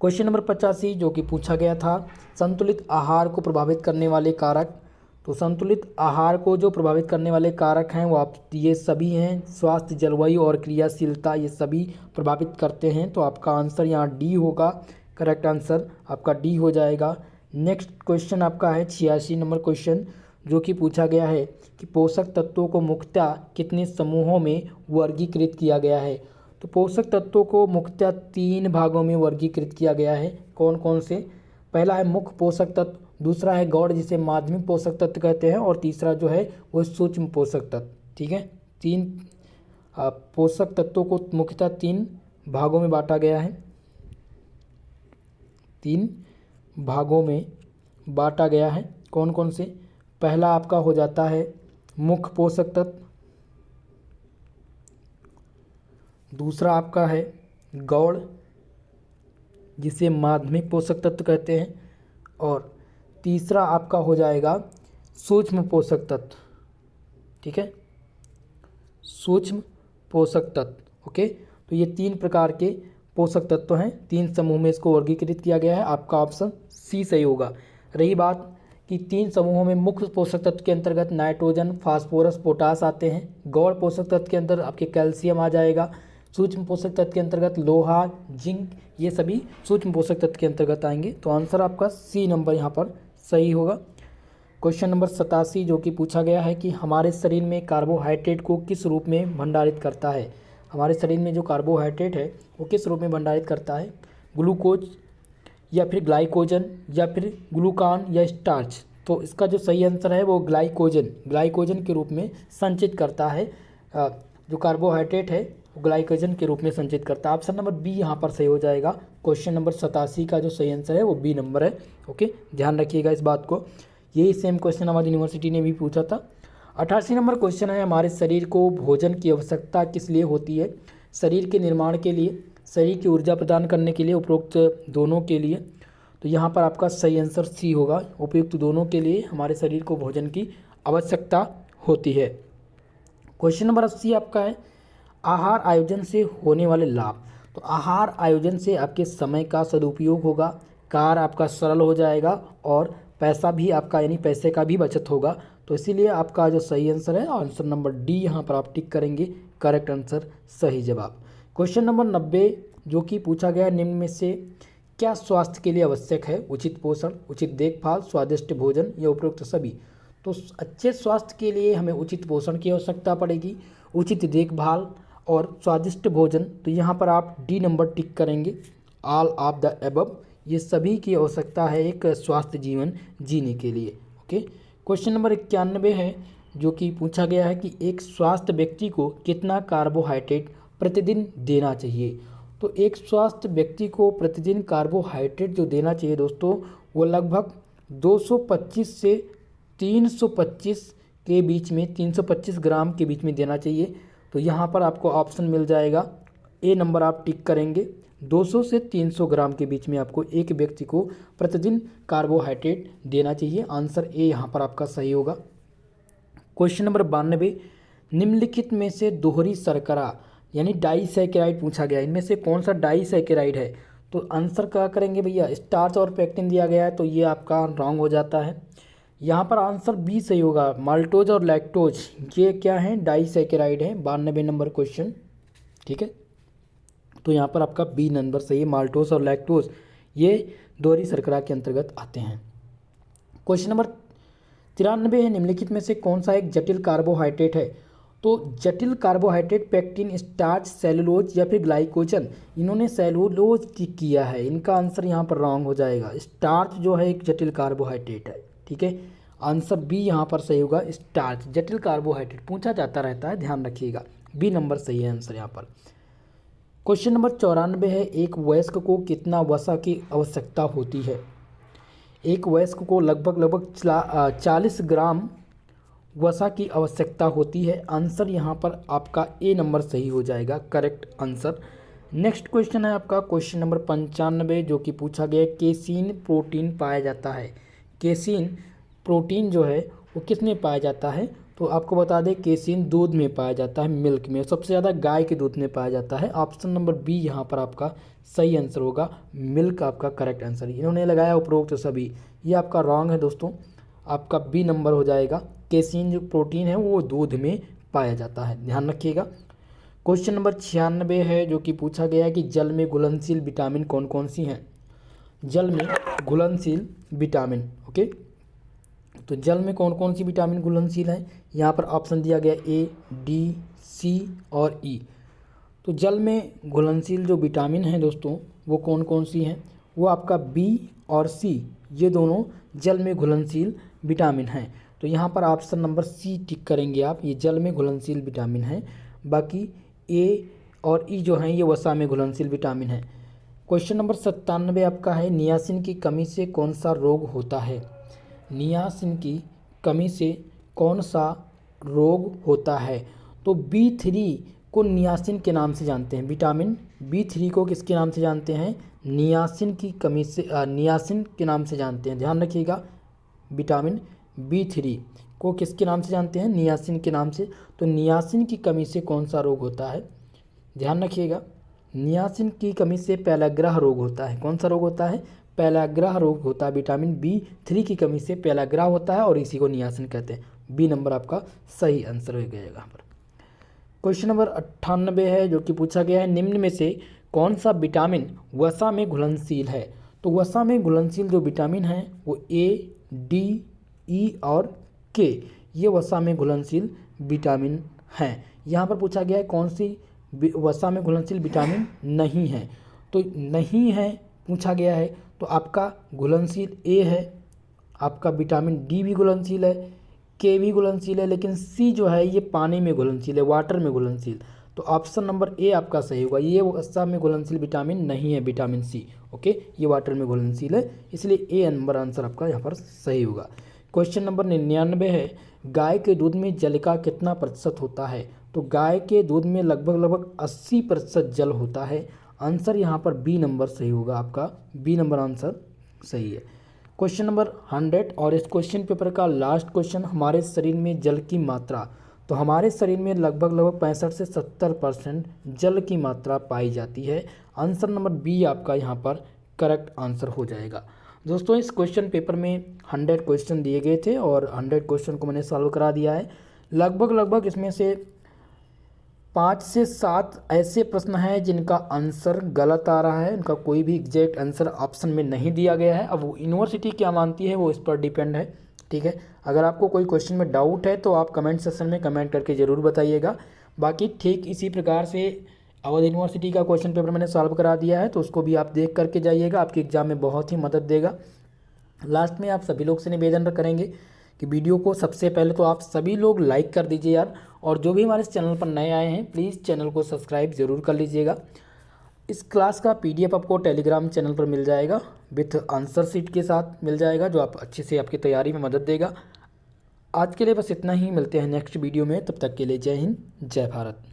क्वेश्चन नंबर 85 जो कि पूछा गया था, संतुलित आहार को प्रभावित करने वाले कारक। तो संतुलित आहार को जो प्रभावित करने वाले कारक हैं वो आप ये सभी हैं, स्वास्थ्य, जलवायु और क्रियाशीलता, ये सभी प्रभावित करते हैं। तो आपका आंसर यहाँ डी होगा, करेक्ट आंसर आपका डी हो जाएगा। नेक्स्ट क्वेश्चन आपका है 86 नंबर क्वेश्चन जो कि पूछा गया है कि पोषक तत्वों को मुख्यतः कितने समूहों में वर्गीकृत किया गया है? तो पोषक तत्वों को मुख्यतः 3 भागों में वर्गीकृत किया गया है। कौन कौन से? पहला है मुख्य पोषक तत्व, दूसरा है गौड़ जिसे माध्यमिक पोषक तत्व कहते हैं, और तीसरा जो है वो सूक्ष्म पोषक तत्व। ठीक है, 3 पोषक तत्वों को मुख्यतः 3 भागों में बांटा गया है, 3 भागों में बांटा गया है। कौन कौन से? पहला आपका हो जाता है मुख्य पोषक तत्व, दूसरा आपका है गौड़ जिसे माध्यमिक पोषक तत्व कहते हैं, और तीसरा आपका हो जाएगा सूक्ष्म पोषक तत्व। ठीक है, सूक्ष्म पोषक तत्व। ओके, तो ये 3 प्रकार के पोषक तत्व हैं, 3 समूह में इसको वर्गीकृत किया गया है। आपका ऑप्शन सी सही होगा। रही बात कि 3 समूहों में मुख्य पोषक तत्व के अंतर्गत नाइट्रोजन, फास्फोरस, पोटास आते हैं। गौड़ पोषक तत्व के अंदर आपके कैल्शियम आ जाएगा। सूक्ष्म पोषक तत्व के अंतर्गत लोहा, जिंक, ये सभी सूक्ष्म पोषक तत्व के अंतर्गत आएंगे। तो आंसर आपका सी नंबर यहाँ पर सही होगा। क्वेश्चन नंबर 87 जो कि पूछा गया है कि हमारे शरीर में कार्बोहाइड्रेट को किस रूप में भंडारित करता है? हमारे शरीर में जो कार्बोहाइड्रेट है वो किस रूप में भंडारित करता है? ग्लूकोज या फिर ग्लाइकोजन या फिर ग्लूकान या स्टार्च? तो इसका जो सही आंसर है वो ग्लाइकोजन के रूप में संचित करता है। जो कार्बोहाइड्रेट है वो ग्लाइकोजन के रूप में संचित करता है। ऑप्शन नंबर बी यहाँ पर सही हो जाएगा। क्वेश्चन नंबर 87 का जो सही आंसर है वो बी नंबर है। ओके, ध्यान रखिएगा इस बात को। यही सेम क्वेश्चन हमारी यूनिवर्सिटी ने भी पूछा था। 88 नंबर क्वेश्चन है, हमारे शरीर को भोजन की आवश्यकता किस लिए होती है? शरीर के निर्माण के लिए, शरीर की ऊर्जा प्रदान करने के लिए, उपरोक्त दोनों के लिए? तो यहाँ पर आपका सही आंसर सी होगा, उपयुक्त दोनों के लिए हमारे शरीर को भोजन की आवश्यकता होती है। क्वेश्चन नंबर 80 आपका है, आहार आयोजन से होने वाले लाभ। तो आहार आयोजन से आपके समय का सदुपयोग होगा, कार्य आपका सरल हो जाएगा और पैसा भी आपका यानी पैसे का भी बचत होगा। तो इसीलिए आपका जो सही आंसर है आंसर नंबर डी यहाँ पर आप टिक करेंगे, करेक्ट आंसर सही जवाब। क्वेश्चन नंबर 90 जो कि पूछा गया, निम्न में से क्या स्वास्थ्य के लिए आवश्यक है? उचित पोषण, उचित देखभाल, स्वादिष्ट भोजन या उपरोक्त सभी? तो अच्छे स्वास्थ्य के लिए हमें उचित पोषण की आवश्यकता पड़ेगी, उचित देखभाल और स्वादिष्ट भोजन। तो यहाँ पर आप डी नंबर टिक करेंगे, ऑल ऑफ द एबव, ये सभी की आवश्यकता है एक स्वास्थ्य जीवन जीने के लिए। ओके, क्वेश्चन नंबर 91 है जो कि पूछा गया है कि एक स्वस्थ व्यक्ति को कितना कार्बोहाइड्रेट प्रतिदिन देना चाहिए? तो एक स्वस्थ व्यक्ति को प्रतिदिन कार्बोहाइड्रेट जो देना चाहिए दोस्तों वो लगभग 225 से 325 के बीच में, 325 ग्राम के बीच में देना चाहिए। तो यहाँ पर आपको ऑप्शन मिल जाएगा, ए नंबर आप टिक करेंगे, 200 से 300 ग्राम के बीच में आपको एक व्यक्ति को प्रतिदिन कार्बोहाइड्रेट देना चाहिए। आंसर ए यहाँ पर आपका सही होगा। क्वेश्चन नंबर 92, निम्नलिखित में से दोहरी शर्करा यानी डाइसैकेराइड पूछा गया, इनमें से कौन सा डाइसैकेराइड है? तो आंसर क्या करेंगे भैया, स्टार्च और पेक्टिन दिया गया है तो ये आपका रॉन्ग हो जाता है। यहाँ पर आंसर बी सही होगा, माल्टोज और लैक्टोज, ये क्या है? डाइसैकेराइड है। 92 नंबर क्वेश्चन, ठीक है, तो यहाँ पर आपका बी नंबर सही है, माल्टोज और लैक्टोज ये दोहरी शर्करा के अंतर्गत आते हैं। क्वेश्चन नंबर 93 है, निम्नलिखित में से कौन सा एक जटिल कार्बोहाइड्रेट है? तो जटिल कार्बोहाइड्रेट पेक्टिन, स्टार्च, सेलुलोज या फिर ग्लाइकोजन? इन्होंने सेलुलोज किया है, इनका आंसर यहाँ पर रॉन्ग हो जाएगा। स्टार्च जो है एक जटिल कार्बोहाइड्रेट है, ठीक है, आंसर बी यहाँ पर सही होगा। स्टार्च जटिल कार्बोहाइड्रेट पूछा जाता रहता है, ध्यान रखिएगा, बी नंबर सही है आंसर यहाँ पर। क्वेश्चन नंबर 94 है, एक वयस्क को कितना वसा की आवश्यकता होती है? एक वयस्क को लगभग 40 ग्राम वसा की आवश्यकता होती है। आंसर यहाँ पर आपका ए नंबर सही हो जाएगा, करेक्ट आंसर। नेक्स्ट क्वेश्चन है आपका क्वेश्चन नंबर 95 जो कि पूछा गया, केसीन प्रोटीन पाया जाता है। केसीन प्रोटीन जो है वो किस में पाया जाता है, तो आपको बता दें केसिन दूध में पाया जाता है, मिल्क में। सबसे ज़्यादा गाय के दूध में पाया जाता है। ऑप्शन नंबर बी यहाँ पर आपका सही आंसर होगा, मिल्क आपका करेक्ट आंसर। इन्होंने लगाया उपरोक्त सभी, ये आपका रॉन्ग है दोस्तों, आपका बी नंबर हो जाएगा। केसिन जो प्रोटीन है वो दूध में पाया जाता है, ध्यान रखिएगा। क्वेश्चन नंबर 96 है जो कि पूछा गया है कि जल में घुलनशील विटामिन कौन कौन सी हैं। जल में घुलनशील विटामिन, ओके, तो जल में कौन कौन सी विटामिन घुलनशील है, यहाँ पर ऑप्शन दिया गया ए, डी, सी और ई। तो जल में घुलनशील जो विटामिन हैं दोस्तों वो कौन कौन सी हैं, वो आपका बी और सी, ये दोनों जल में घुलनशील विटामिन हैं। तो यहाँ पर ऑप्शन नंबर सी टिक करेंगे आप, ये जल में घुलनशील विटामिन है। बाकी ए और ई जो हैं ये वसा में घुलनशील विटामिन है। क्वेश्चन नंबर 97 आपका है, नियासिन की कमी से कौन सा रोग होता है। नियासिन की कमी से कौन सा रोग होता है, तो B3 को नियासिन के नाम से जानते हैं। विटामिन B3 को किसके नाम से जानते हैं, नियासिन की कमी से नियासिन के नाम से जानते हैं, ध्यान रखिएगा। विटामिन B3 को किसके नाम से जानते हैं, नियासिन के नाम से। तो नियासिन की कमी से कौन सा रोग होता है, ध्यान रखिएगा। नियासिन की कमी से पैलाग्रह रोग होता है। कौन सा रोग होता है, पैलाग्रह रोग होता है। विटामिन B3 की कमी से पैलाग्रह होता है और इसी को नियासिन कहते हैं। बी नंबर आपका सही आंसर हो गया यहाँ पर। क्वेश्चन नंबर 98 है जो कि पूछा गया है, निम्न में से कौन सा विटामिन वसा में घुलनशील है। तो वसा में घुलनशील जो विटामिन है वो ए, डी, ई और के, ये वसा में घुलनशील विटामिन हैं। यहाँ पर पूछा गया है कौन सी वसा में घुलनशील विटामिन नहीं है, तो नहीं है पूछा गया है, तो आपका घुलनशील ए है, आपका विटामिन डी भी घुलनशील है, के भी घुलनशील है, लेकिन सी जो है ये पानी में घुलनशील है, वाटर में घुलनशील। तो ऑप्शन नंबर ए आपका सही होगा, ये वसा में घुलनशील विटामिन नहीं है, विटामिन सी, ओके, ये वाटर में घुलनशील है, इसलिए ए नंबर आंसर आपका यहाँ पर सही होगा। क्वेश्चन नंबर 99 है, गाय के दूध में जल का कितना प्रतिशत होता है। तो गाय के दूध में लगभग 80% जल होता है। आंसर यहाँ पर बी नंबर सही होगा, आपका बी नंबर आंसर सही है। क्वेश्चन नंबर 100 और इस क्वेश्चन पेपर का लास्ट क्वेश्चन, हमारे शरीर में जल की मात्रा। तो हमारे शरीर में लगभग 65 से 70% जल की मात्रा पाई जाती है। आंसर नंबर बी आपका यहाँ पर करेक्ट आंसर हो जाएगा। दोस्तों इस क्वेश्चन पेपर में 100 क्वेश्चन दिए गए थे और 100 क्वेश्चन को मैंने सॉल्व करा दिया है। लगभग इसमें से 5 से 7 ऐसे प्रश्न हैं जिनका आंसर गलत आ रहा है, इनका कोई भी एग्जैक्ट आंसर ऑप्शन में नहीं दिया गया है। अब वो यूनिवर्सिटी क्या मानती है वो इस पर डिपेंड है, ठीक है। अगर आपको कोई क्वेश्चन में डाउट है तो आप कमेंट सेक्शन में कमेंट करके ज़रूर बताइएगा। बाकी ठीक इसी प्रकार से अवध यूनिवर्सिटी का क्वेश्चन पेपर मैंने सॉल्व करा दिया है, तो उसको भी आप देख करके जाइएगा, आपके एग्जाम में बहुत ही मदद देगा। लास्ट में आप सभी लोग से निवेदन करेंगे कि वीडियो को सबसे पहले तो आप सभी लोग लाइक कर दीजिए यार, और जो भी हमारे इस चैनल पर नए आए हैं प्लीज़ चैनल को सब्सक्राइब ज़रूर कर लीजिएगा। इस क्लास का PDF आपको टेलीग्राम चैनल पर मिल जाएगा, विथ आंसर शीट के साथ मिल जाएगा, जो आप अच्छे से आपकी तैयारी में मदद देगा। आज के लिए बस इतना ही, मिलते हैं नेक्स्ट वीडियो में, तब तक के लिए जय हिंद, जय भारत।